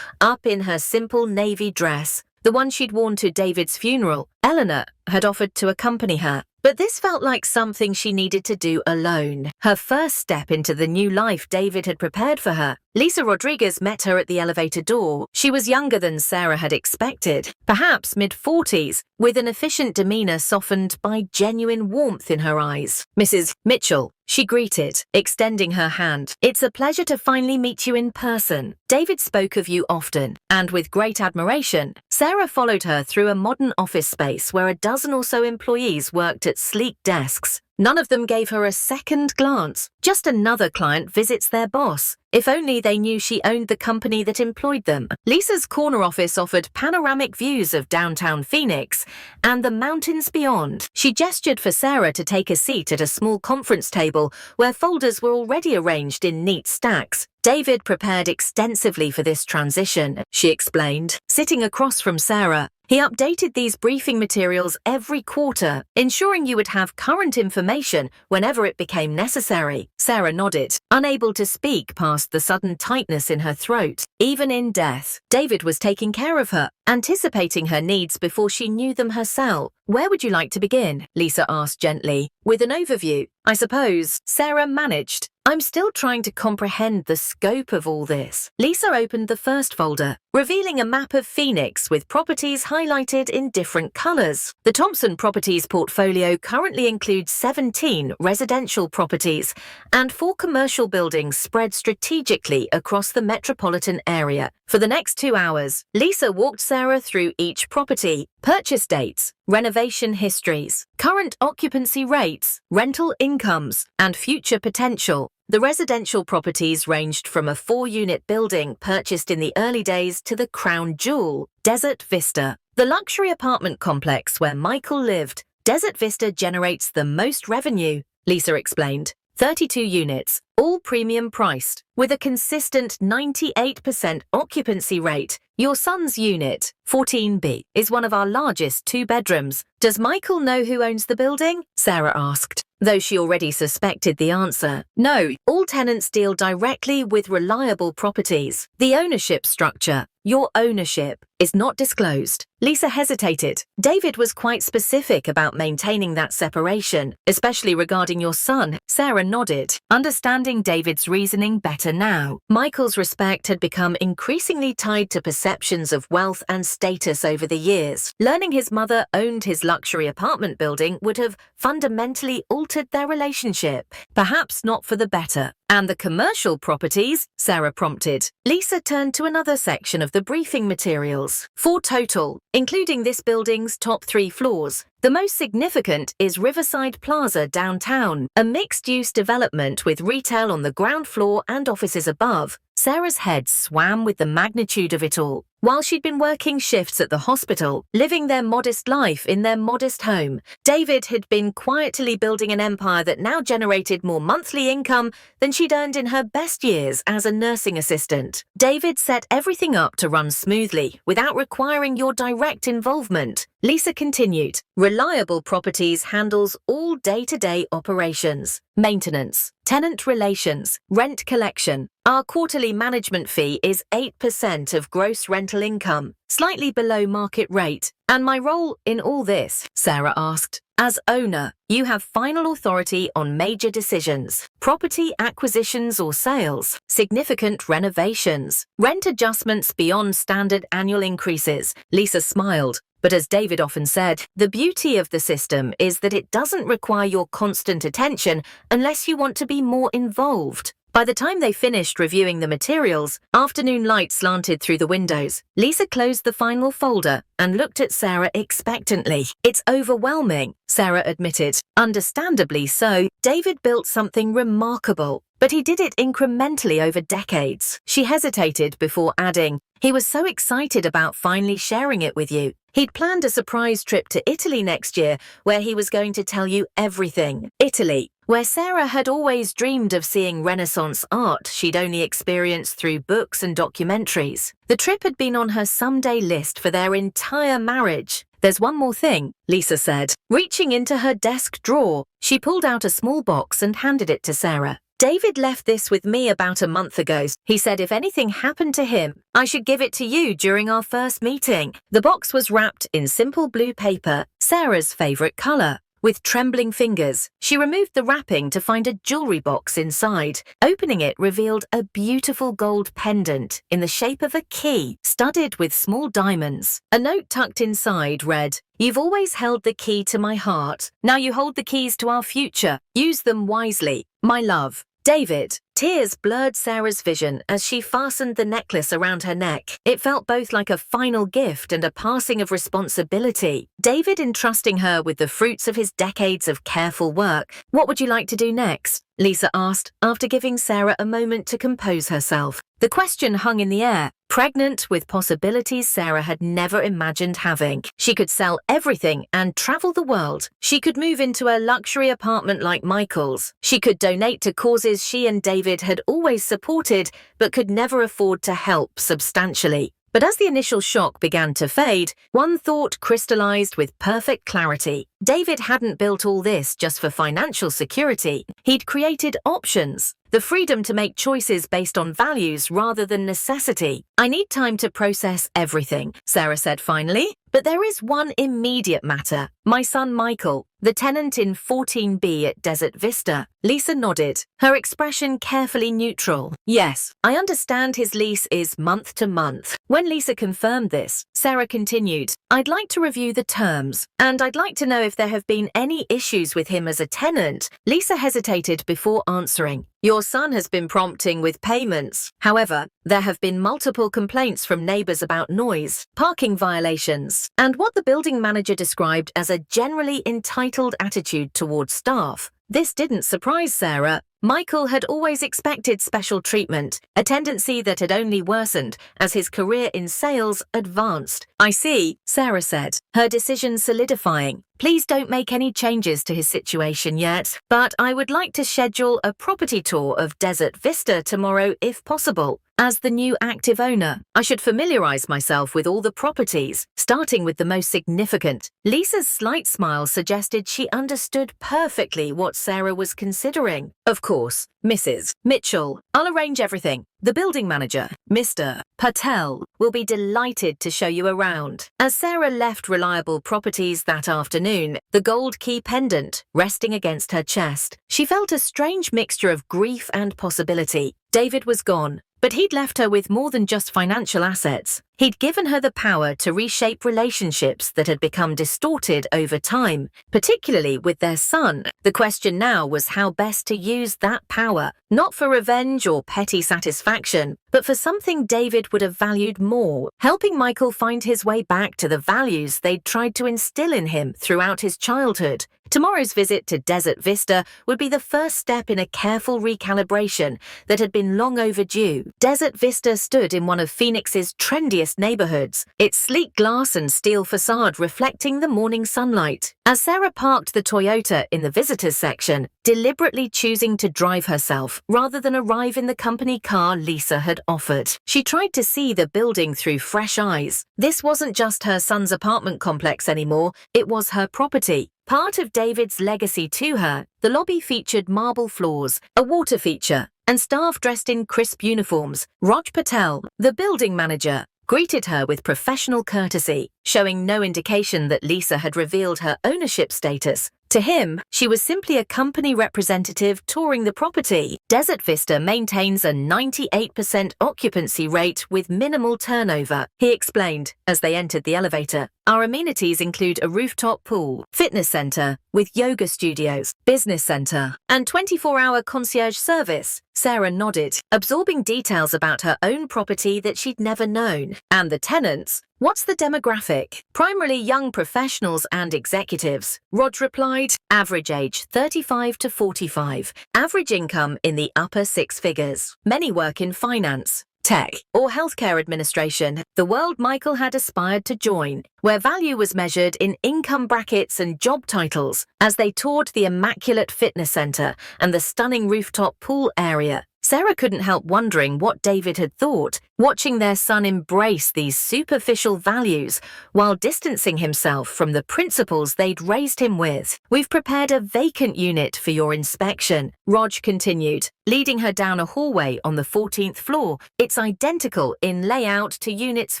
Up in her simple navy dress, the one she'd worn to David's funeral, Eleanor had offered to accompany her. But this felt like something she needed to do alone. Her first step into the new life David had prepared for her. Lisa Rodriguez met her at the elevator door. She was younger than Sarah had expected, perhaps mid-40s, with an efficient demeanor softened by genuine warmth in her eyes. "Mrs. Mitchell," she greeted, extending her hand. "It's a pleasure to finally meet you in person. David spoke of you often," and with great admiration, Sarah followed her through a modern office space where a dozen or so employees worked at sleek desks. None of them gave her a second glance. Just another client visits their boss. If only they knew she owned the company that employed them. Lisa's corner office offered panoramic views of downtown Phoenix and the mountains beyond. She gestured for Sarah to take a seat at a small conference table where folders were already arranged in neat stacks. "David prepared extensively for this transition," she explained, sitting across from Sarah. "He updated these briefing materials every quarter, ensuring you would have current information whenever it became necessary." Sarah nodded, unable to speak past the sudden tightness in her throat. Even in death, David was taking care of her, anticipating her needs before she knew them herself. "Where would you like to begin?" Lisa asked gently. "With an overview, I suppose," Sarah managed. "I'm still trying to comprehend the scope of all this." Lisa opened the first folder, revealing a map of Phoenix with properties highlighted in different colors. The Thompson Properties portfolio currently includes 17 residential properties and 4 commercial buildings spread strategically across the metropolitan area. For the next 2 hours, Lisa walked Sarah through each property: purchase dates, renovation histories, current occupancy rates, rental incomes, and future potential. The residential properties ranged from a 4-unit building purchased in the early days to the crown jewel, Desert Vista. The luxury apartment complex where Michael lived, Desert Vista generates the most revenue, Lisa explained. 32 units, all premium priced, with a consistent 98% occupancy rate. Your son's unit, 14B, is one of our largest 2-bedrooms. "Does Michael know who owns the building?" Sarah asked, though she already suspected the answer. "No, all tenants deal directly with Reliable Properties. The ownership structure, your ownership, is not disclosed." Lisa hesitated. David was quite specific about maintaining that separation, especially regarding your son. Sarah nodded, understanding David's reasoning better now. Michael's respect had become increasingly tied to perceptions of wealth and status over the years. Learning his mother owned his luxury apartment building would have fundamentally altered their relationship, perhaps not for the better. "And the commercial properties?" Sarah prompted. Lisa turned to another section of the briefing materials. 4 total, including this building's top 3 floors. The most significant is Riverside Plaza downtown, a mixed-use development with retail on the ground floor and offices above. Sarah's head swam with the magnitude of it all. While she'd been working shifts at the hospital, living their modest life in their modest home, David had been quietly building an empire that now generated more monthly income than she'd earned in her best years as a nursing assistant. David set everything up to run smoothly, without requiring your direct involvement. Lisa continued, Reliable Properties handles all day-to-day operations, maintenance, tenant relations, rent collection. Our quarterly management fee is 8% of gross rental income, slightly below market rate. "And my role in all this?" Sarah asked. "As owner, you have final authority on major decisions, property acquisitions or sales, significant renovations, rent adjustments beyond standard annual increases." Lisa smiled. But as David often said, the beauty of the system is that it doesn't require your constant attention unless you want to be more involved. By the time they finished reviewing the materials, afternoon light slanted through the windows. Lisa closed the final folder and looked at Sarah expectantly. "It's overwhelming," Sarah admitted. Understandably so. David built something remarkable, but he did it incrementally over decades. She hesitated before adding, "He was so excited about finally sharing it with you. He'd planned a surprise trip to Italy next year where he was going to tell you everything." Italy, where Sarah had always dreamed of seeing Renaissance art she'd only experienced through books and documentaries. The trip had been on her someday list for their entire marriage. "There's one more thing," Lisa said. Reaching into her desk drawer, she pulled out a small box and handed it to Sarah. "David left this with me about a month ago. He said if anything happened to him, I should give it to you during our first meeting." The box was wrapped in simple blue paper, Sarah's favorite color. With trembling fingers, she removed the wrapping to find a jewelry box inside. Opening it revealed a beautiful gold pendant in the shape of a key, studded with small diamonds. A note tucked inside read, "You've always held the key to my heart. Now you hold the keys to our future. Use them wisely. My love, David." Tears blurred Sarah's vision as she fastened the necklace around her neck. It felt both like a final gift and a passing of responsibility. David entrusting her with the fruits of his decades of careful work. "What would you like to do next?" Lisa asked, after giving Sarah a moment to compose herself. The question hung in the air, pregnant with possibilities Sarah had never imagined having. She could sell everything and travel the world. She could move into a luxury apartment like Michael's. She could donate to causes she and David had always supported but could never afford to help substantially. But as the initial shock began to fade, one thought crystallized with perfect clarity. David hadn't built all this just for financial security. He'd created options, the freedom to make choices based on values rather than necessity. "I need time to process everything," Sarah said finally. "But there is one immediate matter. My son Michael, the tenant in 14B at Desert Vista." Lisa nodded, her expression carefully neutral. "Yes, I understand his lease is month to month." When Lisa confirmed this, Sarah continued, "I'd like to review the terms, and I'd like to know if there have been any issues with him as a tenant." Lisa hesitated before answering. "Your son has been prompting with payments. However, there have been multiple complaints from neighbors about noise, parking violations, and what the building manager described as a generally entitled attitude towards staff." This didn't surprise Sarah. Michael had always expected special treatment, a tendency that had only worsened as his career in sales advanced. "I see," Sarah said, her decision solidifying. "Please don't make any changes to his situation yet, but I would like to schedule a property tour of Desert Vista tomorrow if possible. As the new active owner, I should familiarize myself with all the properties, starting with the most significant." Lisa's slight smile suggested she understood perfectly what Sarah was considering. "Of course, Mrs. Mitchell, I'll arrange everything. The building manager, Mr. Patel, will be delighted to show you around." As Sarah left Reliable Properties that afternoon, the gold key pendant resting against her chest, she felt a strange mixture of grief and possibility. David was gone, but he'd left her with more than just financial assets. He'd given her the power to reshape relationships that had become distorted over time, particularly with their son. The question now was how best to use that power, not for revenge or petty satisfaction, but for something David would have valued more, helping Michael find his way back to the values they'd tried to instill in him throughout his childhood. Tomorrow's visit to Desert Vista would be the first step in a careful recalibration that had been long overdue. Desert Vista stood in one of Phoenix's trendiest neighborhoods, its sleek glass and steel facade reflecting the morning sunlight. As Sarah parked the Toyota in the visitors section, deliberately choosing to drive herself rather than arrive in the company car Lisa had offered, she tried to see the building through fresh eyes. This wasn't just her son's apartment complex anymore, it was her property. Part of David's legacy to her, the lobby featured marble floors, a water feature, and staff dressed in crisp uniforms. Raj Patel, the building manager, greeted her with professional courtesy, showing no indication that Lisa had revealed her ownership status. To him, she was simply a company representative touring the property. Desert Vista maintains a 98% occupancy rate with minimal turnover, he explained as they entered the elevator. Our amenities include a rooftop pool, fitness center with yoga studios, business center, and 24-hour concierge service. Sarah nodded, absorbing details about her own property that she'd never known. And the tenants? What's the demographic? Primarily young professionals and executives. Rod replied, average age 35 to 45. Average income in the upper six figures. Many work in finance, tech, or healthcare administration, the world Michael had aspired to join, where value was measured in income brackets and job titles. As they toured the immaculate fitness center and the stunning rooftop pool area, Sarah couldn't help wondering what David had thought, watching their son embrace these superficial values while distancing himself from the principles they'd raised him with. "We've prepared a vacant unit for your inspection," Rog continued, leading her down a hallway on the 14th floor. "It's identical in layout to units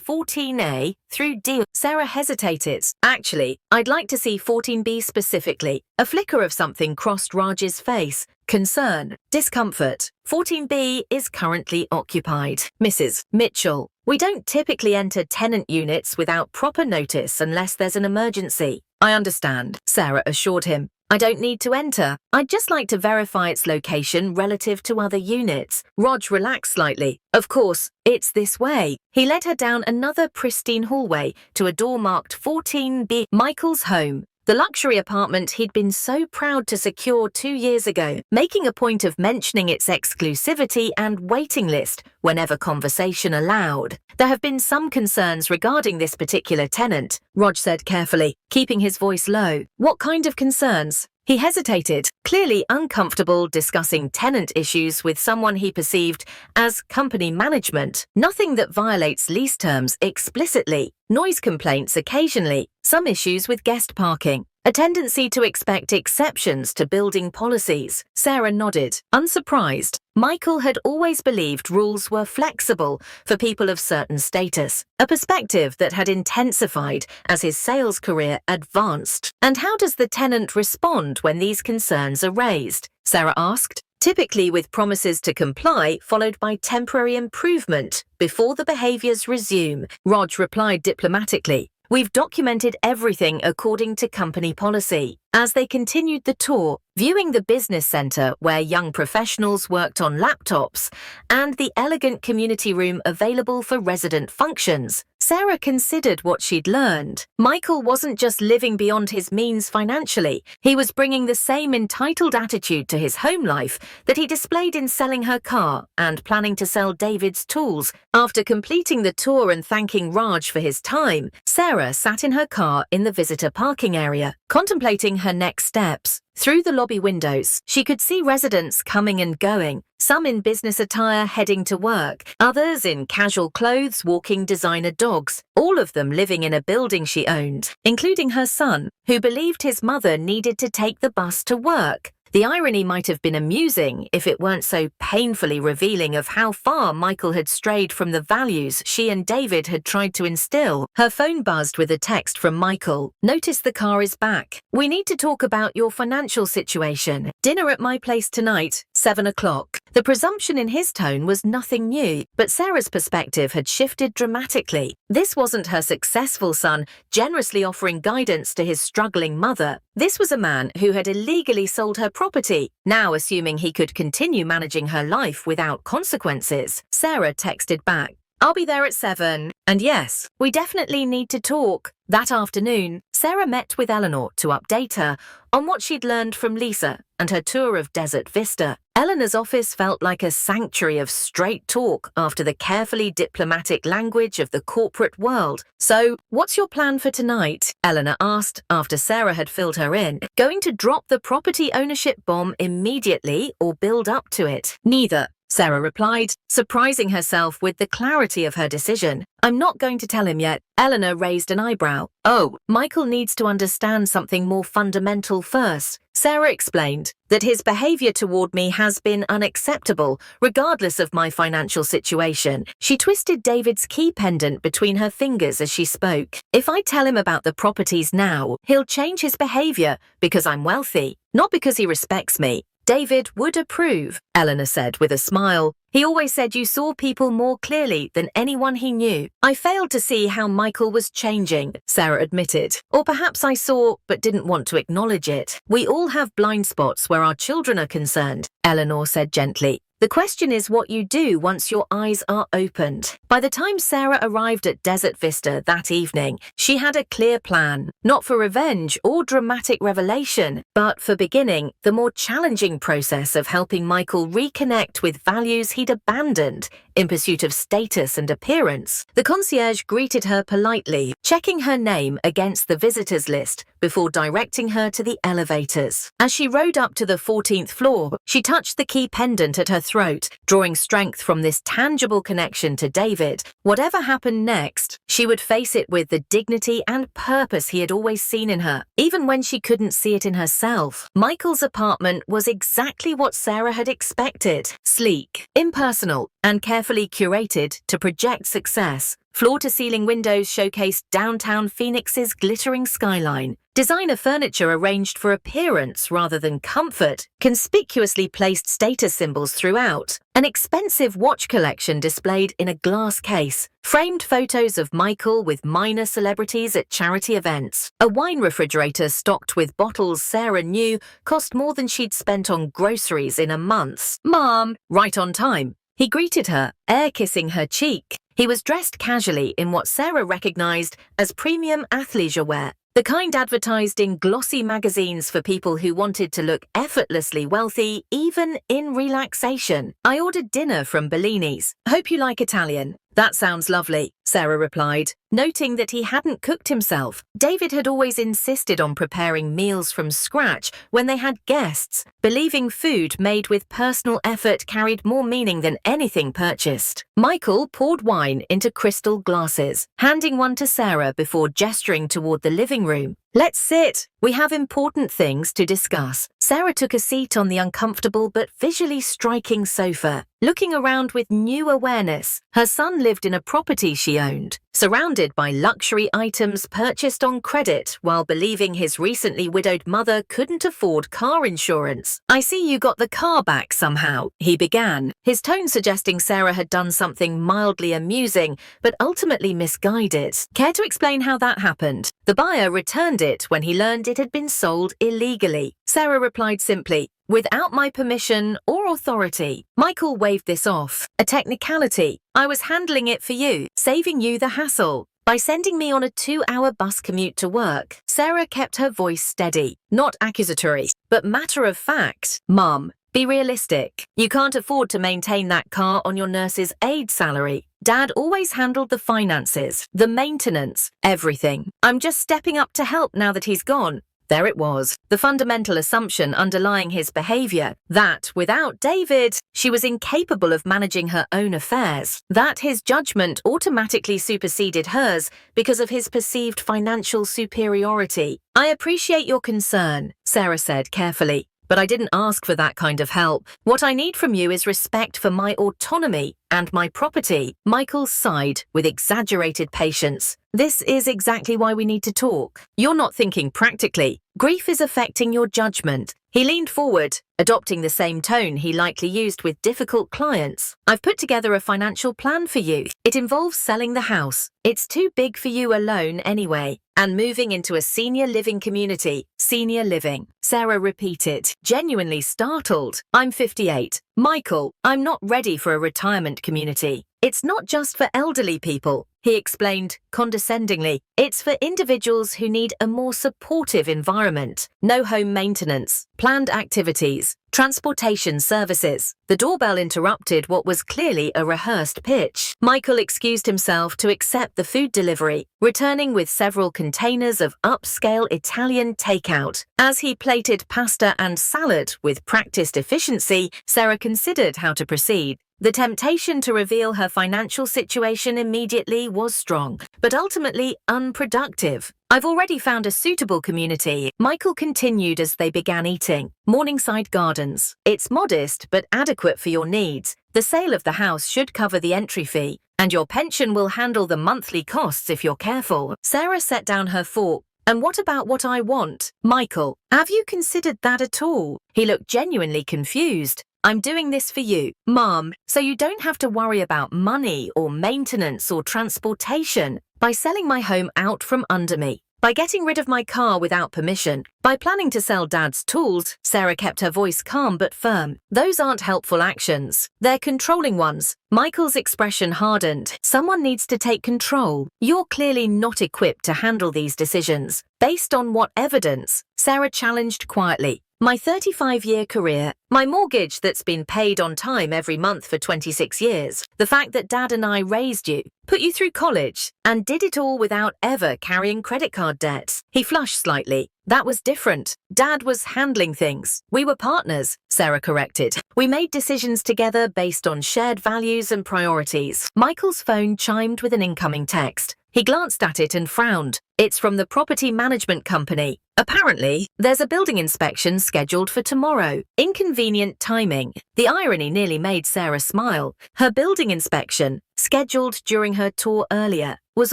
14A through D." Sarah hesitated. "Actually, I'd like to see 14B specifically." A flicker of something crossed Raj's face. Concern, discomfort. 14B is currently occupied. "Mrs. Mitchell, we don't typically enter tenant units without proper notice unless there's an emergency." "I understand," Sarah assured him. "I don't need to enter. I'd just like to verify its location relative to other units." Rog relaxed slightly. "Of course, it's this way." He led her down another pristine hallway to a door marked 14B, Michael's home. The luxury apartment he'd been so proud to secure 2 years ago, making a point of mentioning its exclusivity and waiting list whenever conversation allowed. "There have been some concerns regarding this particular tenant," Rog said carefully, keeping his voice low. "What kind of concerns?" He hesitated, clearly uncomfortable discussing tenant issues with someone he perceived as company management. "Nothing that violates lease terms explicitly. Noise complaints occasionally, some issues with guest parking, a tendency to expect exceptions to building policies." Sarah nodded, unsurprised. Michael had always believed rules were flexible for people of certain status, a perspective that had intensified as his sales career advanced. "And how does the tenant respond when these concerns are raised?" Sarah asked. "Typically with promises to comply followed by temporary improvement before the behaviors resume," Rog replied diplomatically. "We've documented everything according to company policy." As they continued the tour, viewing the business center where young professionals worked on laptops and the elegant community room available for resident functions, Sarah considered what she'd learned. Michael wasn't just living beyond his means financially, he was bringing the same entitled attitude to his home life that he displayed in selling her car and planning to sell David's tools. After completing the tour and thanking Raj for his time, Sarah sat in her car in the visitor parking area, contemplating her next steps. Through the lobby windows, she could see residents coming and going, some in business attire heading to work, others in casual clothes walking designer dogs, all of them living in a building she owned, including her son, who believed his mother needed to take the bus to work. The irony might have been amusing if it weren't so painfully revealing of how far Michael had strayed from the values she and David had tried to instill. Her phone buzzed with a text from Michael. "Notice the car is back. We need to talk about your financial situation. Dinner at my place tonight, 7 o'clock. The presumption in his tone was nothing new, but Sarah's perspective had shifted dramatically. This wasn't her successful son generously offering guidance to his struggling mother. This was a man who had illegally sold her property, now assuming he could continue managing her life without consequences. Sarah texted back, "I'll be there at 7. And yes, we definitely need to talk." That afternoon, Sarah met with Eleanor to update her on what she'd learned from Lisa and her tour of Desert Vista. Eleanor's office felt like a sanctuary of straight talk after the carefully diplomatic language of the corporate world. "So, what's your plan for tonight?" Eleanor asked after Sarah had filled her in. "Going to drop the property ownership bomb immediately or build up to it?" "Neither," Sarah replied, surprising herself with the clarity of her decision. "I'm not going to tell him yet." Eleanor raised an eyebrow. "Oh, Michael needs to understand something more fundamental first." Sarah explained that his behavior toward me has been unacceptable, regardless of my financial situation. She twisted David's key pendant between her fingers as she spoke. "If I tell him about the properties now, he'll change his behavior because I'm wealthy, not because he respects me. David would approve," Eleanor said with a smile. "He always said you saw people more clearly than anyone he knew." "I failed to see how Michael was changing," Sarah admitted. "Or perhaps I saw but didn't want to acknowledge it. We all have blind spots where our children are concerned," Eleanor said gently. "The question is what you do once your eyes are opened." By the time Sarah arrived at Desert Vista that evening, she had a clear plan, not for revenge or dramatic revelation, but for beginning the more challenging process of helping Michael reconnect with values he'd abandoned in pursuit of status and appearance. The concierge greeted her politely, checking her name against the visitors list before directing her to the elevators. As she rode up to the 14th floor, she touched the key pendant at her throat, drawing strength from this tangible connection to David. Whatever happened next, she would face it with the dignity and purpose he had always seen in her, even when she couldn't see it in herself. Michael's apartment was exactly what Sarah had expected: sleek, impersonal, and carefully curated to project success. Floor-to-ceiling windows showcased downtown Phoenix's glittering skyline. Designer furniture arranged for appearance rather than comfort conspicuously placed status symbols throughout. An expensive watch collection displayed in a glass case. Framed photos of Michael with minor celebrities at charity events. A wine refrigerator stocked with bottles Sarah knew cost more than she'd spent on groceries in a month. "Mom!" Right on time. He greeted her, air-kissing her cheek. He was dressed casually in what Sarah recognized as premium athleisure wear, the kind advertised in glossy magazines for people who wanted to look effortlessly wealthy, even in relaxation. "I ordered dinner from Bellini's. Hope you like Italian." "That sounds lovely," Sarah replied, noting that he hadn't cooked himself. David had always insisted on preparing meals from scratch when they had guests, believing food made with personal effort carried more meaning than anything purchased. Michael poured wine into crystal glasses, handing one to Sarah before gesturing toward the living room. "Let's sit. We have important things to discuss." Sarah took a seat on the uncomfortable but visually striking sofa, looking around with new awareness. Her son lived in a property she owned, surrounded by luxury items purchased on credit while believing his recently widowed mother couldn't afford car insurance. "I see you got the car back somehow," he began, his tone suggesting Sarah had done something mildly amusing but ultimately misguided. "Care to explain how that happened?" The buyer returned it when he learned it had been sold illegally. Sarah replied simply, "Without my permission or authority." Michael waved this off. "A technicality. I was handling it for you, saving you the hassle. By sending me on a 2-hour bus commute to work." Sarah kept her voice steady, not accusatory, but matter of fact. "Mom, be realistic. You can't afford to maintain that car on your nurse's aide salary. Dad always handled the finances, the maintenance, everything. I'm just stepping up to help now that he's gone." There it was, the fundamental assumption underlying his behavior, that without David, she was incapable of managing her own affairs, that his judgment automatically superseded hers because of his perceived financial superiority. "I appreciate your concern," Sarah said carefully, "but I didn't ask for that kind of help. What I need from you is respect for my autonomy and my property." Michael sighed with exaggerated patience. "This is exactly why we need to talk. You're not thinking practically. Grief is affecting your judgment." He leaned forward, adopting the same tone he likely used with difficult clients. "I've put together a financial plan for you. It involves selling the house. It's too big for you alone anyway. And moving into a senior living community." "Senior living," Sarah repeated, genuinely startled. "I'm 58. Michael, I'm not ready for a retirement community. It's not just for elderly people," he explained condescendingly. "It's for individuals who need a more supportive environment. No home maintenance, planned activities, transportation services." The doorbell interrupted what was clearly a rehearsed pitch. Michael excused himself to accept the food delivery, returning with several containers of upscale Italian takeout. As he plated pasta and salad with practiced efficiency, Sarah considered how to proceed. The temptation to reveal her financial situation immediately was strong, but ultimately unproductive. "I've already found a suitable community," Michael continued as they began eating. "Morningside Gardens. It's modest but adequate for your needs. The sale of the house should cover the entry fee, and your pension will handle the monthly costs if you're careful." Sarah set down her fork. "And what about what I want?" "Michael, have you considered that at all?" He looked genuinely confused. "I'm doing this for you, Mom, so you don't have to worry about money or maintenance or transportation. By selling my home out from under me, by getting rid of my car without permission, by planning to sell Dad's tools." Sarah kept her voice calm but firm. "Those aren't helpful actions. They're controlling ones." Michael's expression hardened. "Someone needs to take control. You're clearly not equipped to handle these decisions. Based on what evidence?" Sarah challenged quietly. My 35-year career, my mortgage that's been paid on time every month for 26 years, the fact that Dad and I raised you, put you through college, and did it all without ever carrying credit card debts. He flushed slightly. That was different. Dad was handling things. We were partners, Sarah corrected. We made decisions together based on shared values and priorities. Michael's phone chimed with an incoming text. He glanced at it and frowned. It's from the property management company. Apparently, there's a building inspection scheduled for tomorrow. Inconvenient timing. The irony nearly made Sarah smile. Her building inspection, scheduled during her tour earlier, was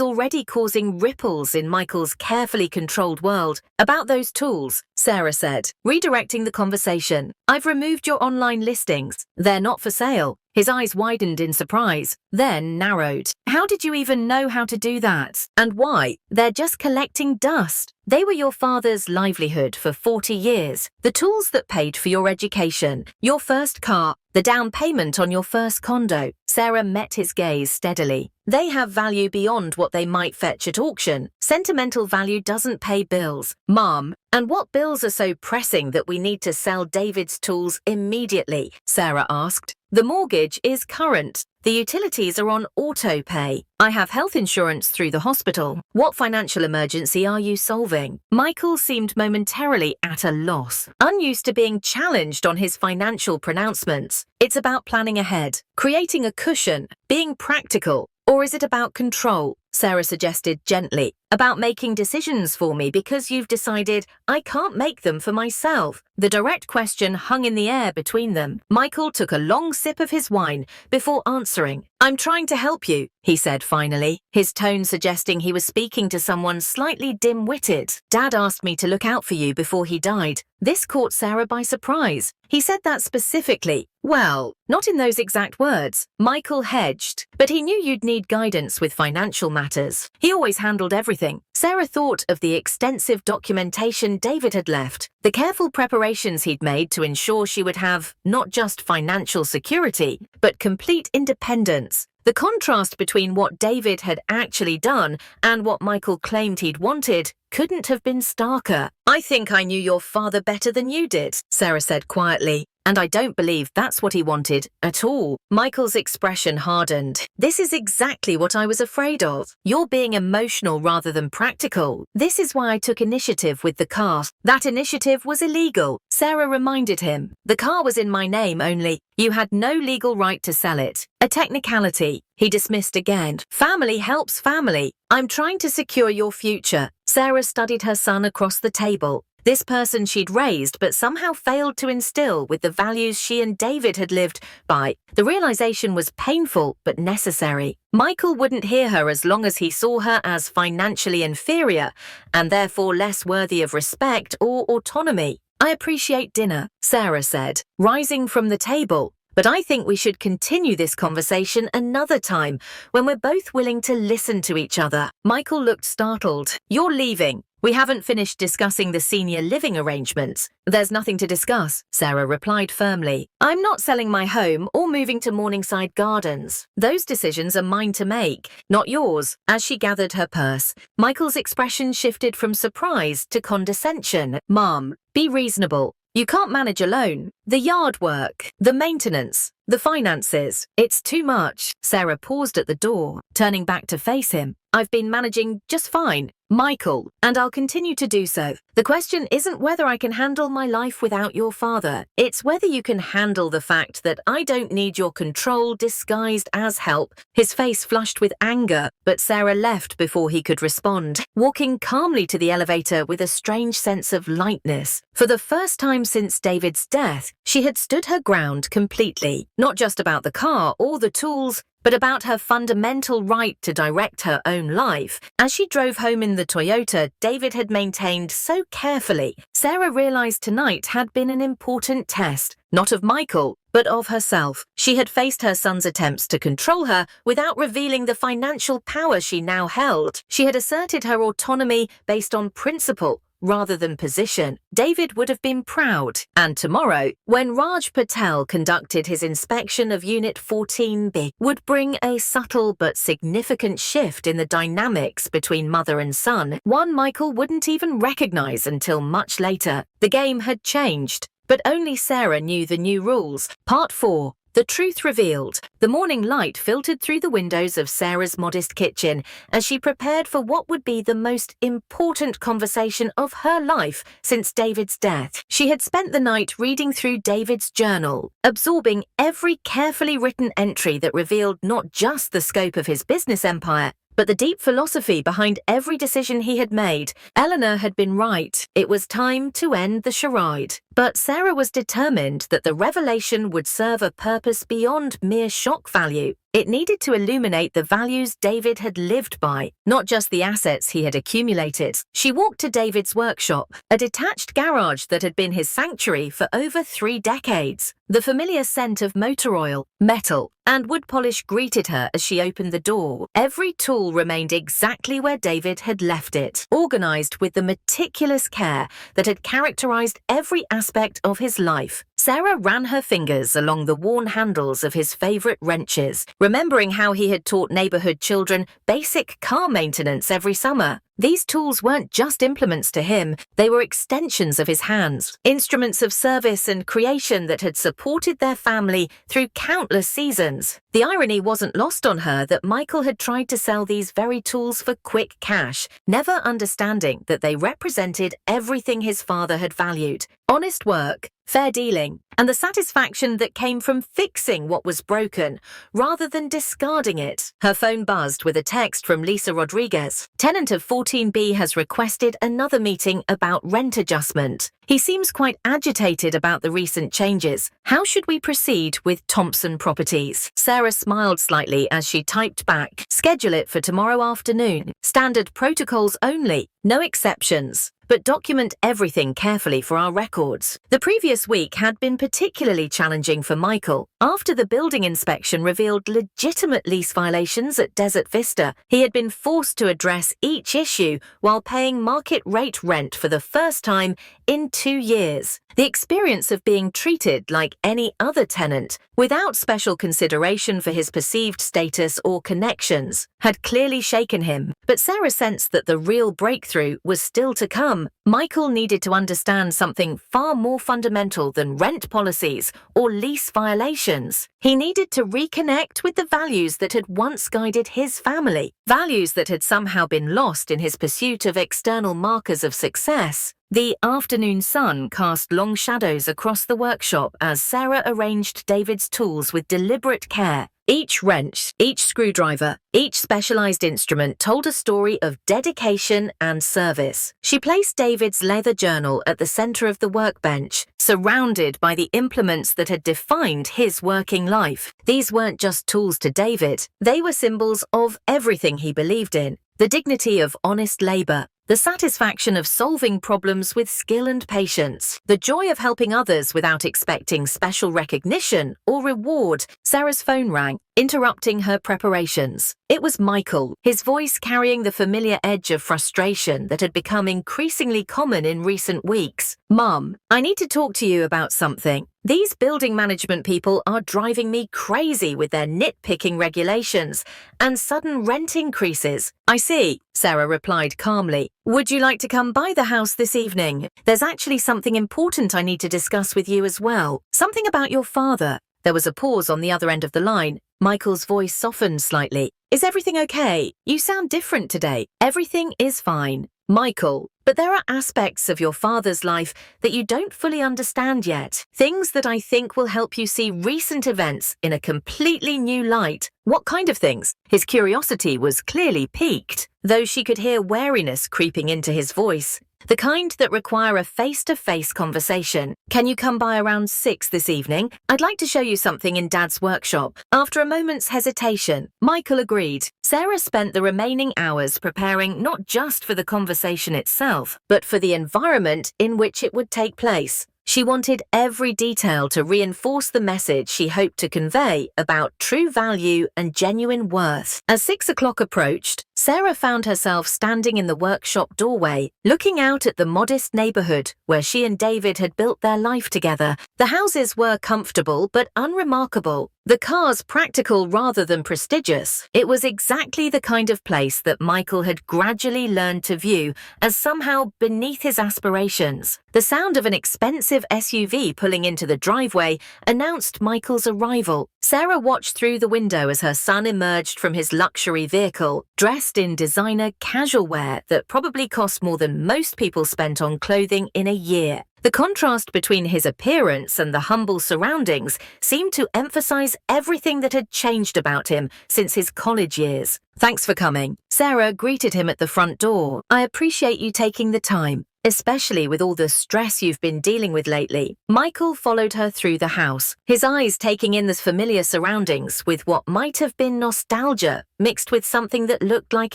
already causing ripples in Michael's carefully controlled world. About those tools, Sarah said, redirecting the conversation. I've removed your online listings. They're not for sale. His eyes widened in surprise, then narrowed. How did you even know how to do that? And why? They're just collecting dust. They were your father's livelihood for 40 years. The tools that paid for your education, your first car, the down payment on your first condo. Sarah met his gaze steadily. They have value beyond what they might fetch at auction. Sentimental value doesn't pay bills. Mom, and what bills are so pressing that we need to sell David's tools immediately? Sarah asked. The mortgage is current. The utilities are on auto pay. I have health insurance through the hospital. What financial emergency are you solving? Michael seemed momentarily at a loss, unused to being challenged on his financial pronouncements. It's about planning ahead, creating a cushion, being practical. Or is it about control? Sarah suggested gently. About making decisions for me because you've decided I can't make them for myself. The direct question hung in the air between them. Michael took a long sip of his wine before answering. I'm trying to help you, he said finally, his tone suggesting he was speaking to someone slightly dim-witted. Dad asked me to look out for you before he died. This caught Sarah by surprise. He said that specifically. Well, not in those exact words. Michael hedged, but he knew you'd need guidance with financial matters. He always handled everything. Sarah thought of the extensive documentation David had left, the careful preparations he'd made to ensure she would have not just financial security, but complete independence. The contrast between what David had actually done and what Michael claimed he'd wanted couldn't have been starker. I think I knew your father better than you did, Sarah said quietly. And I don't believe that's what he wanted at all. Michael's expression hardened. This is exactly what I was afraid of. You're being emotional rather than practical. This is why I took initiative with the car. That initiative was illegal, Sarah reminded him. The car was in my name only. You had no legal right to sell it. A technicality, he dismissed again. Family helps family. I'm trying to secure your future. Sarah studied her son across the table. This person she'd raised but somehow failed to instill with the values she and David had lived by. The realization was painful but necessary. Michael wouldn't hear her as long as he saw her as financially inferior and therefore less worthy of respect or autonomy. I appreciate dinner, Sarah said, rising from the table. But I think we should continue this conversation another time when we're both willing to listen to each other. Michael looked startled. You're leaving. We haven't finished discussing the senior living arrangements. There's nothing to discuss, Sarah replied firmly. I'm not selling my home or moving to Morningside Gardens. Those decisions are mine to make, not yours. As she gathered her purse, Michael's expression shifted from surprise to condescension. Mom, be reasonable. You can't manage alone. The yard work, the maintenance, the finances. It's too much. Sarah paused at the door, turning back to face him. I've been managing just fine, Michael, and I'll continue to do so. The question isn't whether I can handle my life without your father. It's whether you can handle the fact that I don't need your control disguised as help. His face flushed with anger, but Sarah left before he could respond, walking calmly to the elevator with a strange sense of lightness. For the first time since David's death, she had stood her ground completely, not just about the car or the tools, but about her fundamental right to direct her own life. As she drove home in the Toyota David had maintained so carefully, Sarah realized tonight had been an important test, not of Michael, but of herself. She had faced her son's attempts to control her without revealing the financial power she now held. She had asserted her autonomy based on principle, rather than position, David would have been proud. And tomorrow, when Raj Patel conducted his inspection of Unit 14B, would bring a subtle but significant shift in the dynamics between mother and son, one Michael wouldn't even recognize until much later. The game had changed, but only Sarah knew the new rules. Part 4. The truth revealed. The morning light filtered through the windows of Sarah's modest kitchen as she prepared for what would be the most important conversation of her life since David's death. She had spent the night reading through David's journal, absorbing every carefully written entry that revealed not just the scope of his business empire, but the deep philosophy behind every decision he had made. Eleanor had been right. It was time to end the charade. But Sarah was determined that the revelation would serve a purpose beyond mere shock value. It needed to illuminate the values David had lived by, not just the assets he had accumulated. She walked to David's workshop, a detached garage that had been his sanctuary for over 3 decades. The familiar scent of motor oil, metal, and wood polish greeted her as she opened the door. Every tool remained exactly where David had left it, organized with the meticulous care that had characterized every aspect of his life. Sarah ran her fingers along the worn handles of his favorite wrenches, remembering how he had taught neighborhood children basic car maintenance every summer. These tools weren't just implements to him, they were extensions of his hands, instruments of service and creation that had supported their family through countless seasons. The irony wasn't lost on her that Michael had tried to sell these very tools for quick cash, never understanding that they represented everything his father had valued: honest work, fair dealing, and the satisfaction that came from fixing what was broken, rather than discarding it. Her phone buzzed with a text from Lisa Rodriguez. Tenant of 14B has requested another meeting about rent adjustment. He seems quite agitated about the recent changes. How should we proceed with Thompson Properties? Sarah smiled slightly as she typed back. Schedule it for tomorrow afternoon. Standard protocols only, no exceptions. But document everything carefully for our records. The previous week had been particularly challenging for Michael. After the building inspection revealed legitimate lease violations at Desert Vista, he had been forced to address each issue while paying market rate rent for the first time in 2 years. The experience of being treated like any other tenant, without special consideration for his perceived status or connections, had clearly shaken him. But Sarah sensed that the real breakthrough was still to come. Michael needed to understand something far more fundamental than rent policies or lease violations. He needed to reconnect with the values that had once guided his family, values that had somehow been lost in his pursuit of external markers of success. The afternoon sun cast long shadows across the workshop as Sarah arranged David's tools with deliberate care. Each wrench, each screwdriver, each specialized instrument told a story of dedication and service. She placed David's leather journal at the center of the workbench, surrounded by the implements that had defined his working life. These weren't just tools to David, they were symbols of everything he believed in: the dignity of honest labor, the satisfaction of solving problems with skill and patience, the joy of helping others without expecting special recognition or reward. Sarah's phone rang, interrupting her preparations. It was Michael, his voice carrying the familiar edge of frustration that had become increasingly common in recent weeks. "Mum, I need to talk to you about something. These building management people are driving me crazy with their nitpicking regulations and sudden rent increases." "I see," Sarah replied calmly. "Would you like to come by the house this evening? There's actually something important I need to discuss with you as well. Something about your father." There was a pause on the other end of the line. Michael's voice softened slightly. "Is everything okay? You sound different today." "Everything is fine, Michael, but there are aspects of your father's life that you don't fully understand yet. Things that I think will help you see recent events in a completely new light." "What kind of things?" His curiosity was clearly piqued, though she could hear wariness creeping into his voice. "The kind that require a face-to-face conversation. Can you come by around 6 this evening? I'd like to show you something in Dad's workshop." After a moment's hesitation, Michael agreed. Sarah spent the remaining hours preparing not just for the conversation itself, but for the environment in which it would take place. She wanted every detail to reinforce the message she hoped to convey about true value and genuine worth. As 6 o'clock approached, Sarah found herself standing in the workshop doorway, looking out at the modest neighborhood where she and David had built their life together. The houses were comfortable but unremarkable. The cars practical rather than prestigious. It was exactly the kind of place that Michael had gradually learned to view as somehow beneath his aspirations. The sound of an expensive SUV pulling into the driveway announced Michael's arrival. Sarah watched through the window as her son emerged from his luxury vehicle, dressed in designer casual wear that probably cost more than most people spent on clothing in a year. The contrast between his appearance and the humble surroundings seemed to emphasize everything that had changed about him since his college years. "Thanks for coming." Sarah greeted him at the front door. "I appreciate you taking the time, especially with all the stress you've been dealing with lately." Michael followed her through the house, his eyes taking in the familiar surroundings with what might have been nostalgia mixed with something that looked like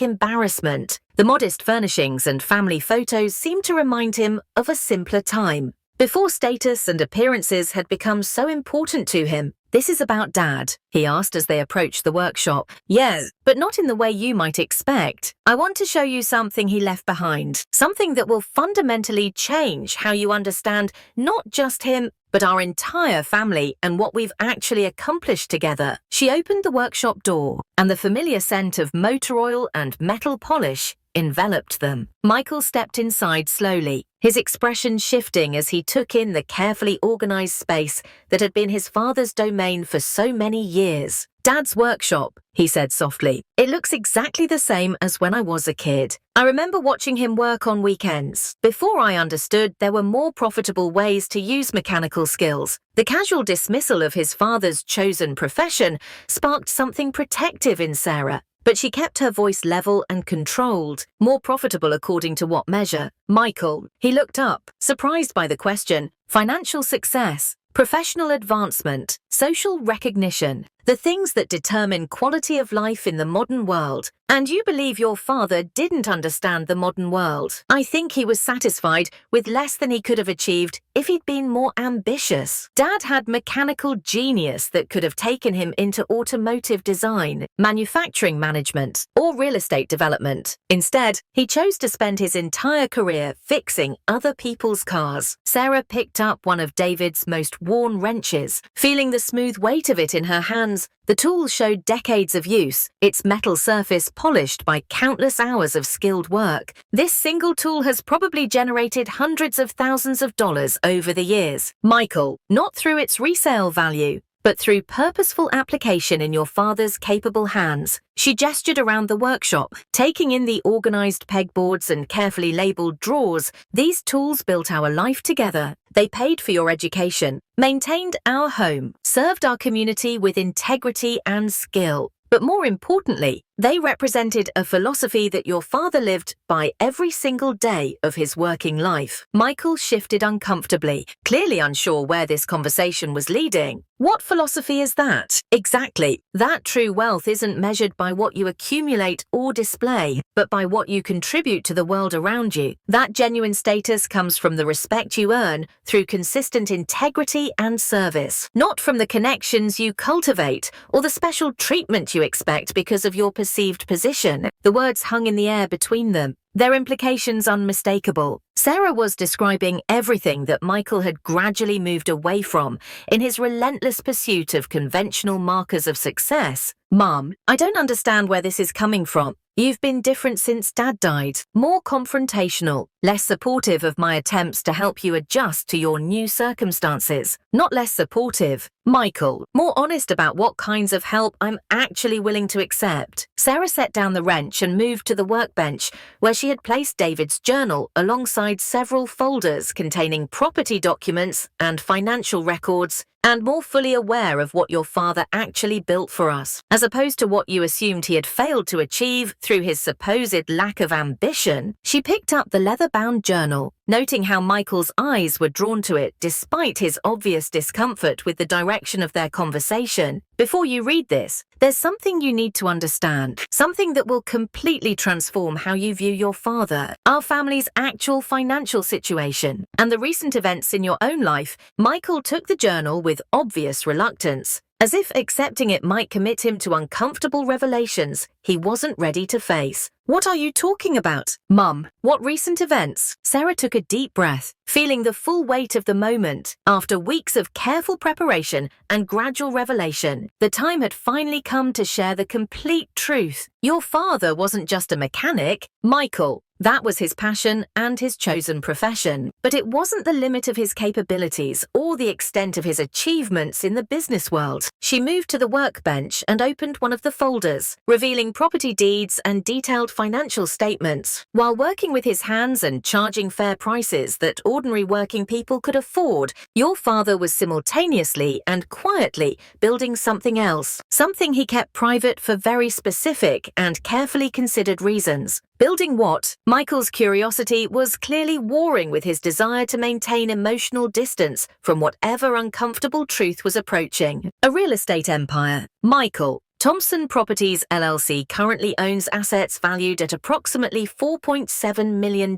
embarrassment. The modest furnishings and family photos seemed to remind him of a simpler time, before status and appearances had become so important to him. "This is about Dad?" he asked as they approached the workshop. "Yes, but not in the way you might expect. I want to show you something he left behind, something that will fundamentally change how you understand not just him, but our entire family and what we've actually accomplished together." She opened the workshop door, and the familiar scent of motor oil and metal polish enveloped them. Michael stepped inside slowly, his expression shifting as he took in the carefully organized space that had been his father's domain for so many years. "Dad's workshop," he said softly. "It looks exactly the same as when I was a kid. I remember watching him work on weekends. Before I understood there were more profitable ways to use mechanical skills. The casual dismissal of his father's chosen profession sparked something protective in Sarah. But she kept her voice level and controlled. More profitable according to what measure? Michael. He looked up, surprised by the question. Financial success, professional advancement, social recognition, the things that determine quality of life in the modern world. And you believe your father didn't understand the modern world. I think he was satisfied with less than he could have achieved if he'd been more ambitious. Dad had mechanical genius that could have taken him into automotive design, manufacturing management, or real estate development. Instead, he chose to spend his entire career fixing other people's cars. Sarah picked up one of David's most worn wrenches, feeling the smooth weight of it in her hands. The tool showed decades of use, its metal surface polished by countless hours of skilled work. This single tool has probably generated hundreds of thousands of dollars over the years. Michael, not through its resale value, but through purposeful application in your father's capable hands. She gestured around the workshop, taking in the organized pegboards and carefully labeled drawers. These tools built our life together. They paid for your education, maintained our home, served our community with integrity and skill. But more importantly, they represented a philosophy that your father lived by every single day of his working life. Michael shifted uncomfortably, clearly unsure where this conversation was leading. "What philosophy is that?" "Exactly. That true wealth isn't measured by what you accumulate or display, but by what you contribute to the world around you. That genuine status comes from the respect you earn through consistent integrity and service, not from the connections you cultivate or the special treatment you expect because of your perceived position." The words hung in the air between them, their implications unmistakable. Sarah was describing everything that Michael had gradually moved away from in his relentless pursuit of conventional markers of success. "Mom, I don't understand where this is coming from. You've been different since Dad died, more confrontational, less supportive of my attempts to help you adjust to your new circumstances." "Not less supportive, Michael, more honest about what kinds of help I'm actually willing to accept." Sarah set down the wrench and moved to the workbench where she had placed David's journal alongside several folders containing property documents and financial records, and more fully aware of what your father actually built for us, as opposed to what you assumed he had failed to achieve through his supposed lack of ambition. She picked up the leather-bound journal, noting how Michael's eyes were drawn to it despite his obvious discomfort with the direction of their conversation. "Before you read this, there's something you need to understand, something that will completely transform how you view your father, our family's actual financial situation, and the recent events in your own life." Michael took the journal with obvious reluctance. as if accepting it might commit him to uncomfortable revelations he wasn't ready to face. What are you talking about? Mum, what recent events? Sarah took a deep breath, feeling the full weight of the moment. After weeks of careful preparation and gradual revelation, the time had finally come to share the complete truth. Your father wasn't just a mechanic, Michael. That was his passion and his chosen profession. But it wasn't the limit of his capabilities or the extent of his achievements in the business world. She moved to the workbench and opened one of the folders, revealing property deeds and detailed financial statements. While working with his hands and charging fair prices that ordinary working people could afford, your father was simultaneously and quietly building something else, something he kept private for very specific and carefully considered reasons. Building what? Michael's curiosity was clearly warring with his desire to maintain emotional distance from whatever uncomfortable truth was approaching. A real estate empire. Michael. Thompson Properties LLC currently owns assets valued at approximately $4.7 million,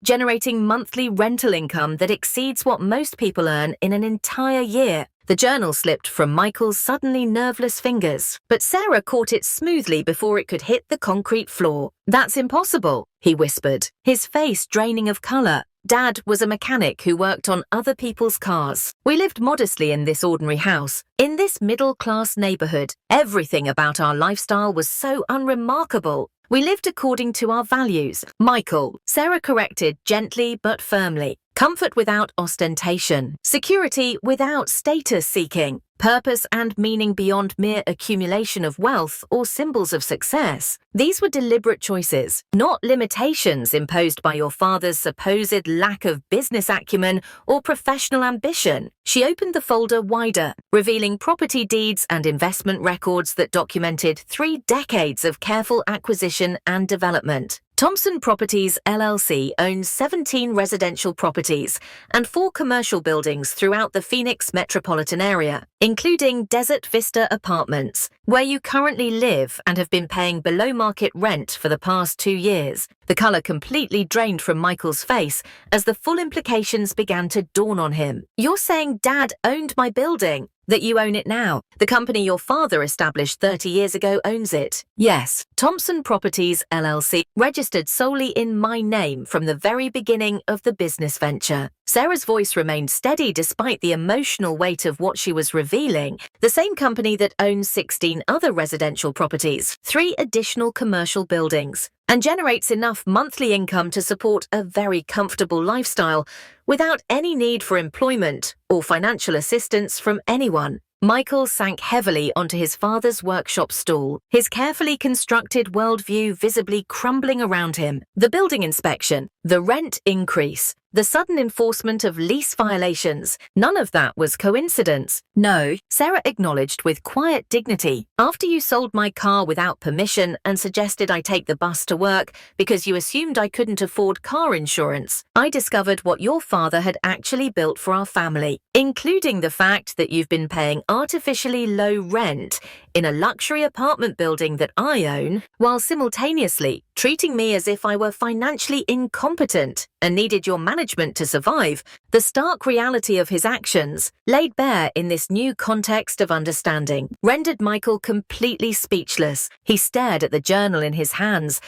generating monthly rental income that exceeds what most people earn in an entire year. The journal slipped from Michael's suddenly nerveless fingers, but Sarah caught it smoothly before it could hit the concrete floor. That's impossible, he whispered, his face draining of color. Dad was a mechanic who worked on other people's cars. We lived modestly in this ordinary house, in this middle-class neighborhood. Everything about our lifestyle was so unremarkable. We lived according to our values. Michael, Sarah corrected gently but firmly. Comfort without ostentation. Security without status seeking. Purpose and meaning beyond mere accumulation of wealth or symbols of success. These were deliberate choices, not limitations imposed by your father's supposed lack of business acumen or professional ambition. She opened the folder wider, revealing property deeds and investment records that documented 3 decades of careful acquisition and development. Thompson Properties LLC owns 17 residential properties and 4 commercial buildings throughout the Phoenix metropolitan area, including Desert Vista Apartments, where you currently live and have been paying below-market rent for the past 2 years. The color completely drained from Michael's face as the full implications began to dawn on him. You're saying Dad owned my building? That you own it now? The company your father established 30 years ago owns it. Yes, Thompson Properties LLC, registered solely in my name from the very beginning of the business venture. Sarah's voice remained steady despite the emotional weight of what she was revealing. The same company that owns 16 other residential properties, 3 additional commercial buildings, and generates enough monthly income to support a very comfortable lifestyle without any need for employment or financial assistance from anyone. Michael sank heavily onto his father's workshop stool, his carefully constructed worldview visibly crumbling around him. The building inspection, the rent increase, the sudden enforcement of lease violations, none of that was coincidence. No, Sarah acknowledged with quiet dignity. After you sold my car without permission and suggested I take the bus to work because you assumed I couldn't afford car insurance, I discovered what your father had actually built for our family, including the fact that you've been paying artificially low rent in a luxury apartment building that I own, while simultaneously treating me as if I were financially incompetent and needed your management to survive. The stark reality of his actions, laid bare in this new context of understanding, rendered Michael completely speechless. He stared at the journal in his hands,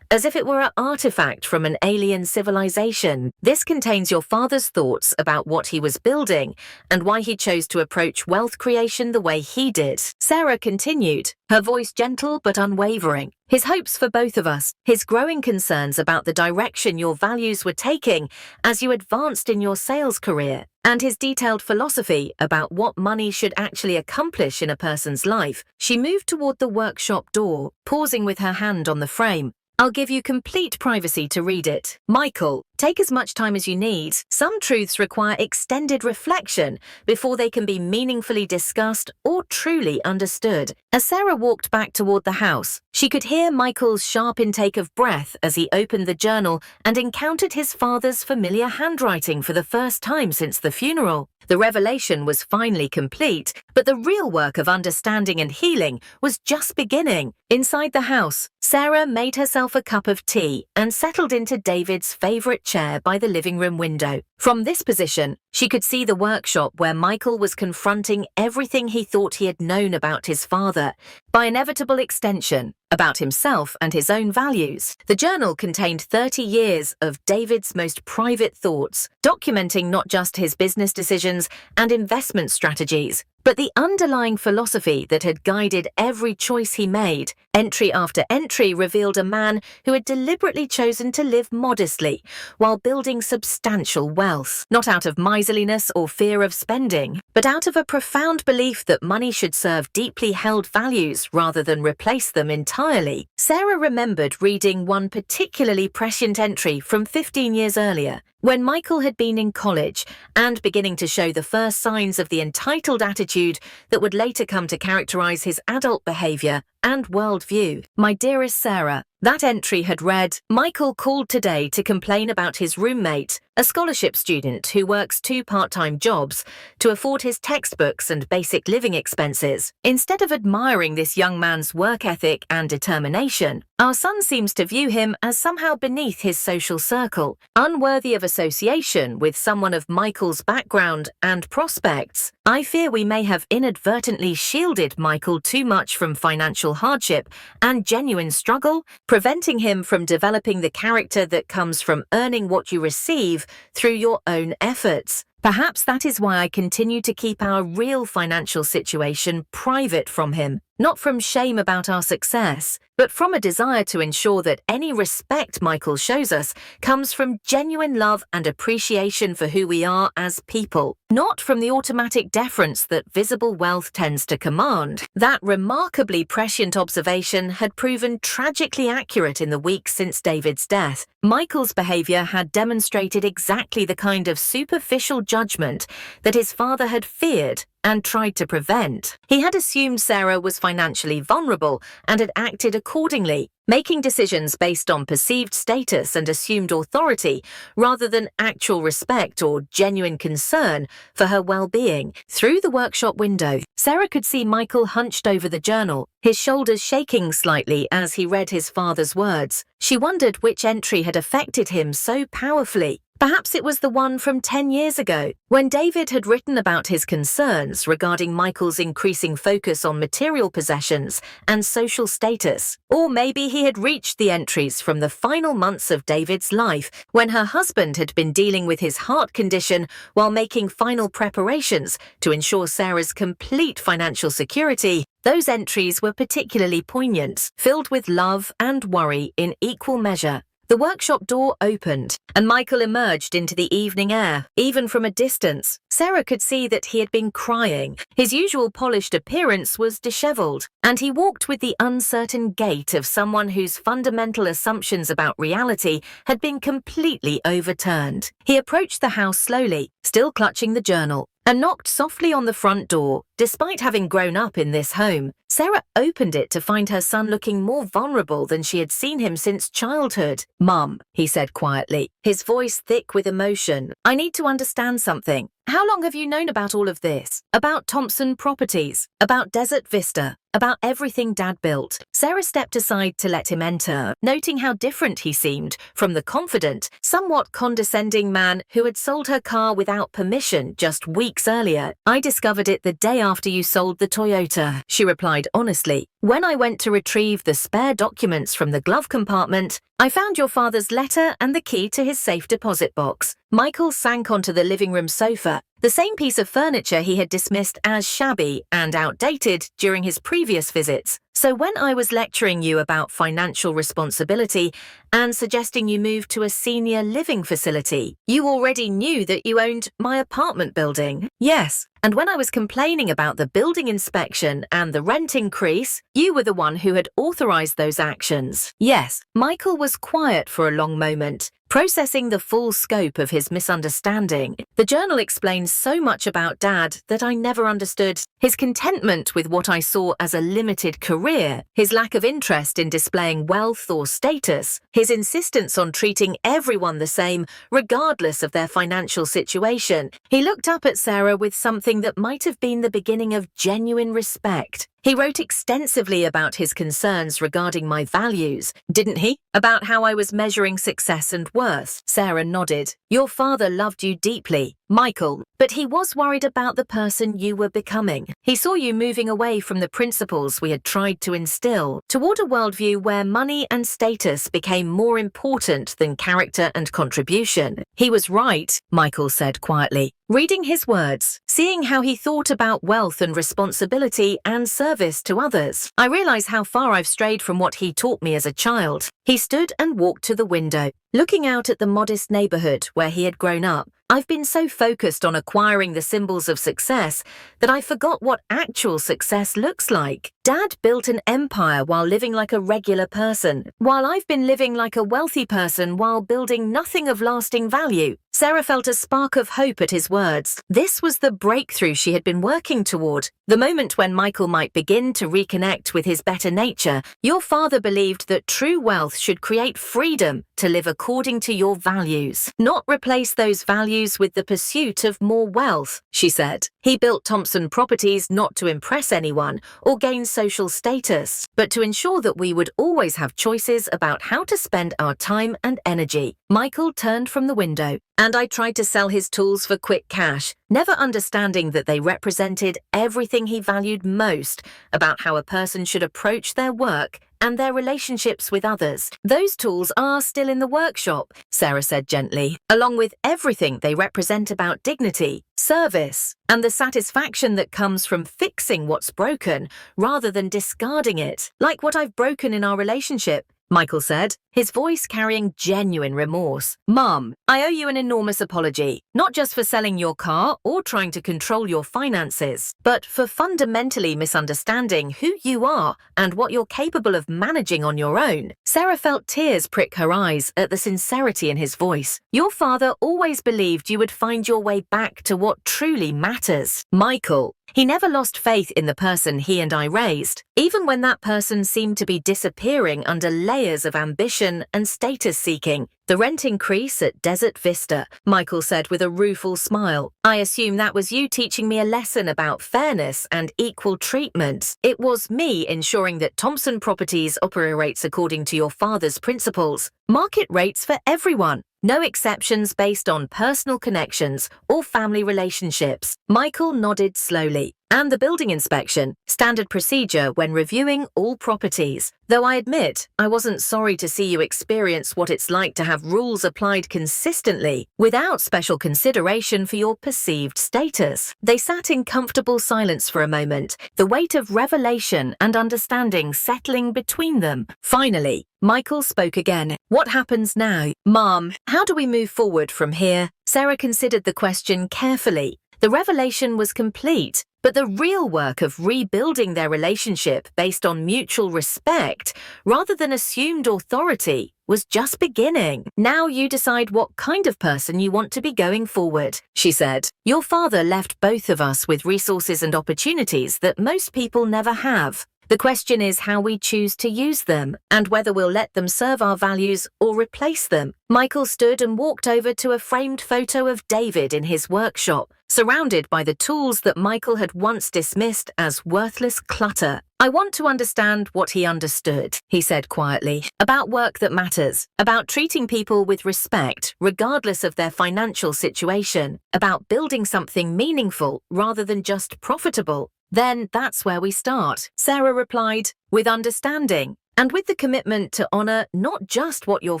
as if it were an artifact from an alien civilization. This contains your father's thoughts about what he was building and why he chose to approach wealth creation the way he did. Sarah continued, her voice gentle but unwavering. His hopes for both of us, his growing concerns about the direction your values were taking as you advanced in your sales career, and his detailed philosophy about what money should actually accomplish in a person's life. She moved toward the workshop door, pausing with her hand on the frame. I'll give you complete privacy to read it. Michael, take as much time as you need. Some truths require extended reflection before they can be meaningfully discussed or truly understood. As Sarah walked back toward the house, she could hear Michael's sharp intake of breath as he opened the journal and encountered his father's familiar handwriting for the first time since the funeral. The revelation was finally complete, but the real work of understanding and healing was just beginning. Inside the house, Sarah made herself a cup of tea and settled into David's favorite chair by the living room window. From this position, she could see the workshop where Michael was confronting everything he thought he had known about his father, by inevitable extension, about himself and his own values. The journal contained 30 years of David's most private thoughts, documenting not just his business decisions and investment strategies, but the underlying philosophy that had guided every choice he made. Entry after entry revealed a man who had deliberately chosen to live modestly while building substantial wealth, not out of miserliness or fear of spending, but out of a profound belief that money should serve deeply held values rather than replace them entirely. Sarah remembered reading one particularly prescient entry from 15 years earlier, when Michael had been in college and beginning to show the first signs of the entitled attitude that would later come to characterize his adult behavior and worldview. My dearest Sarah, that entry had read, Michael called today to complain about his roommate, a scholarship student who works 2 part-time jobs to afford his textbooks and basic living expenses. Instead of admiring this young man's work ethic and determination, our son seems to view him as somehow beneath his social circle, unworthy of association with someone of Michael's background and prospects. I fear we may have inadvertently shielded Michael too much from financial hardship and genuine struggle, preventing him from developing the character that comes from earning what you receive through your own efforts. Perhaps that is why I continue to keep our real financial situation private from him, not from shame about our success, but from a desire to ensure that any respect Michael shows us comes from genuine love and appreciation for who we are as people, not from the automatic deference that visible wealth tends to command. That remarkably prescient observation had proven tragically accurate in the weeks since David's death. Michael's behavior had demonstrated exactly the kind of superficial judgment that his father had feared and tried to prevent. He had assumed Sarah was financially vulnerable and had acted accordingly, making decisions based on perceived status and assumed authority rather than actual respect or genuine concern for her well-being. Through the workshop window, Sarah could see Michael hunched over the journal, his shoulders shaking slightly as he read his father's words. She wondered which entry had affected him so powerfully. Perhaps it was the one from 10 years ago, when David had written about his concerns regarding Michael's increasing focus on material possessions and social status. Or maybe he had reached the entries from the final months of David's life, when her husband had been dealing with his heart condition while making final preparations to ensure Sarah's complete financial security. Those entries were particularly poignant, filled with love and worry in equal measure. The workshop door opened, and Michael emerged into the evening air. Even from a distance, Sarah could see that he had been crying. His usual polished appearance was disheveled, and he walked with the uncertain gait of someone whose fundamental assumptions about reality had been completely overturned. He approached the house slowly, still clutching the journal, and knocked softly on the front door. Despite having grown up in this home, Sarah opened it to find her son looking more vulnerable than she had seen him since childhood. "Mum," he said quietly, his voice thick with emotion, "I need to understand something. How long have you known about all of this? About Thompson Properties? About Desert Vista? About everything Dad built?" Sarah stepped aside to let him enter, noting how different he seemed from the confident, somewhat condescending man who had sold her car without permission just weeks earlier. "I discovered it the day after you sold the Toyota," she replied honestly. "When I went to retrieve the spare documents from the glove compartment, I found your father's letter and the key to his safe deposit box." Michael sank onto the living room sofa, the same piece of furniture he had dismissed as shabby and outdated during his previous visits. "So when I was lecturing you about financial responsibility and suggesting you move to a senior living facility, you already knew that you owned my apartment building?" "Yes. And when I was complaining about the building inspection and the rent increase, you were the one who had authorized those actions?" "Yes." Michael was quiet for a long moment, processing the full scope of his misunderstanding. "The journal explains so much about Dad that I never understood. His contentment with what I saw as a limited career, his lack of interest in displaying wealth or status, his insistence on treating everyone the same, regardless of their financial situation." He looked up at Sarah with something that might have been the beginning of genuine respect. He wrote extensively about his concerns regarding my values, didn't he? About how I was measuring success and worth. Sarah nodded. Your father loved you deeply, Michael, but he was worried about the person you were becoming. He saw you moving away from the principles we had tried to instill toward a worldview where money and status became more important than character and contribution. He was right, Michael said quietly. Reading his words, seeing how he thought about wealth and responsibility and service to others, I realize how far I've strayed from what he taught me as a child. He stood and walked to the window, looking out at the modest neighborhood where he had grown up. I've been so focused on acquiring the symbols of success that I forgot what actual success looks like. Dad built an empire while living like a regular person, while I've been living like a wealthy person while building nothing of lasting value. Sarah felt a spark of hope at his words. This was the breakthrough she had been working toward, the moment when Michael might begin to reconnect with his better nature. Your father believed that true wealth should create freedom to live according to your values, not replace those values with the pursuit of more wealth, she said. He built Thompson Properties not to impress anyone or gain social status, but to ensure that we would always have choices about how to spend our time and energy. Michael turned from the window, and I tried to sell his tools for quick cash, never understanding that they represented everything he valued most about how a person should approach their work and their relationships with others. Those tools are still in the workshop, Sarah said gently, along with everything they represent about dignity, service, and the satisfaction that comes from fixing what's broken rather than discarding it, like what I've broken in our relationship, Michael said, his voice carrying genuine remorse. Mom, I owe you an enormous apology, not just for selling your car or trying to control your finances, but for fundamentally misunderstanding who you are and what you're capable of managing on your own. Sarah felt tears prick her eyes at the sincerity in his voice. Your father always believed you would find your way back to what truly matters. Michael, he never lost faith in the person he and I raised, even when that person seemed to be disappearing under layers of ambition and status seeking. The rent increase at Desert Vista, Michael said with a rueful smile. I assume that was you teaching me a lesson about fairness and equal treatment. It was me ensuring that Thompson Properties operates according to your father's principles. Market rates for everyone. No exceptions based on personal connections or family relationships. Michael nodded slowly. And the building inspection, standard procedure when reviewing all properties. Though I admit, I wasn't sorry to see you experience what it's like to have rules applied consistently, without special consideration for your perceived status. They sat in comfortable silence for a moment, the weight of revelation and understanding settling between them. Finally, Michael spoke again. What happens now? Mom, how do we move forward from here? Sarah considered the question carefully. The revelation was complete, but the real work of rebuilding their relationship based on mutual respect, rather than assumed authority, was just beginning. Now you decide what kind of person you want to be going forward, she said. Your father left both of us with resources and opportunities that most people never have. The question is how we choose to use them, and whether we'll let them serve our values or replace them. Michael stood and walked over to a framed photo of David in his workshop, surrounded by the tools that Michael had once dismissed as worthless clutter. I want to understand what he understood, he said quietly, about work that matters, about treating people with respect, regardless of their financial situation, about building something meaningful rather than just profitable. Then that's where we start, Sarah replied, with understanding. And with the commitment to honor not just what your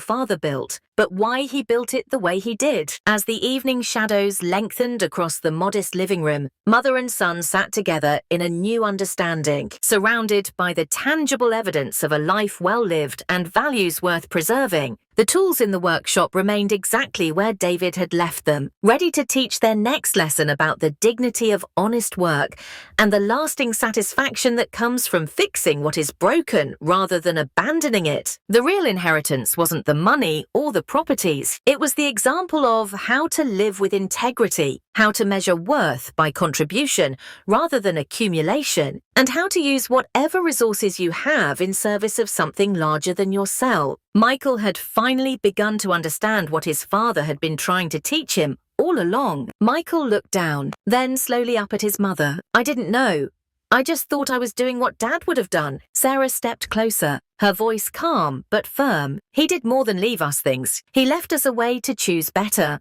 father built, but why he built it the way he did. As the evening shadows lengthened across the modest living room, mother and son sat together in a new understanding, surrounded by the tangible evidence of a life well lived and values worth preserving. The tools in the workshop remained exactly where David had left them, ready to teach their next lesson about the dignity of honest work and the lasting satisfaction that comes from fixing what is broken rather than abandoning it. The real inheritance wasn't the money or the properties. It was the example of how to live with integrity, how to measure worth by contribution rather than accumulation, and how to use whatever resources you have in service of something larger than yourself. Michael had finally begun to understand what his father had been trying to teach him all along. Michael looked down, then slowly up at his mother. I didn't know. I just thought I was doing what Dad would have done. Sarah stepped closer, her voice calm but firm. He did more than leave us things. He left us a way to choose better.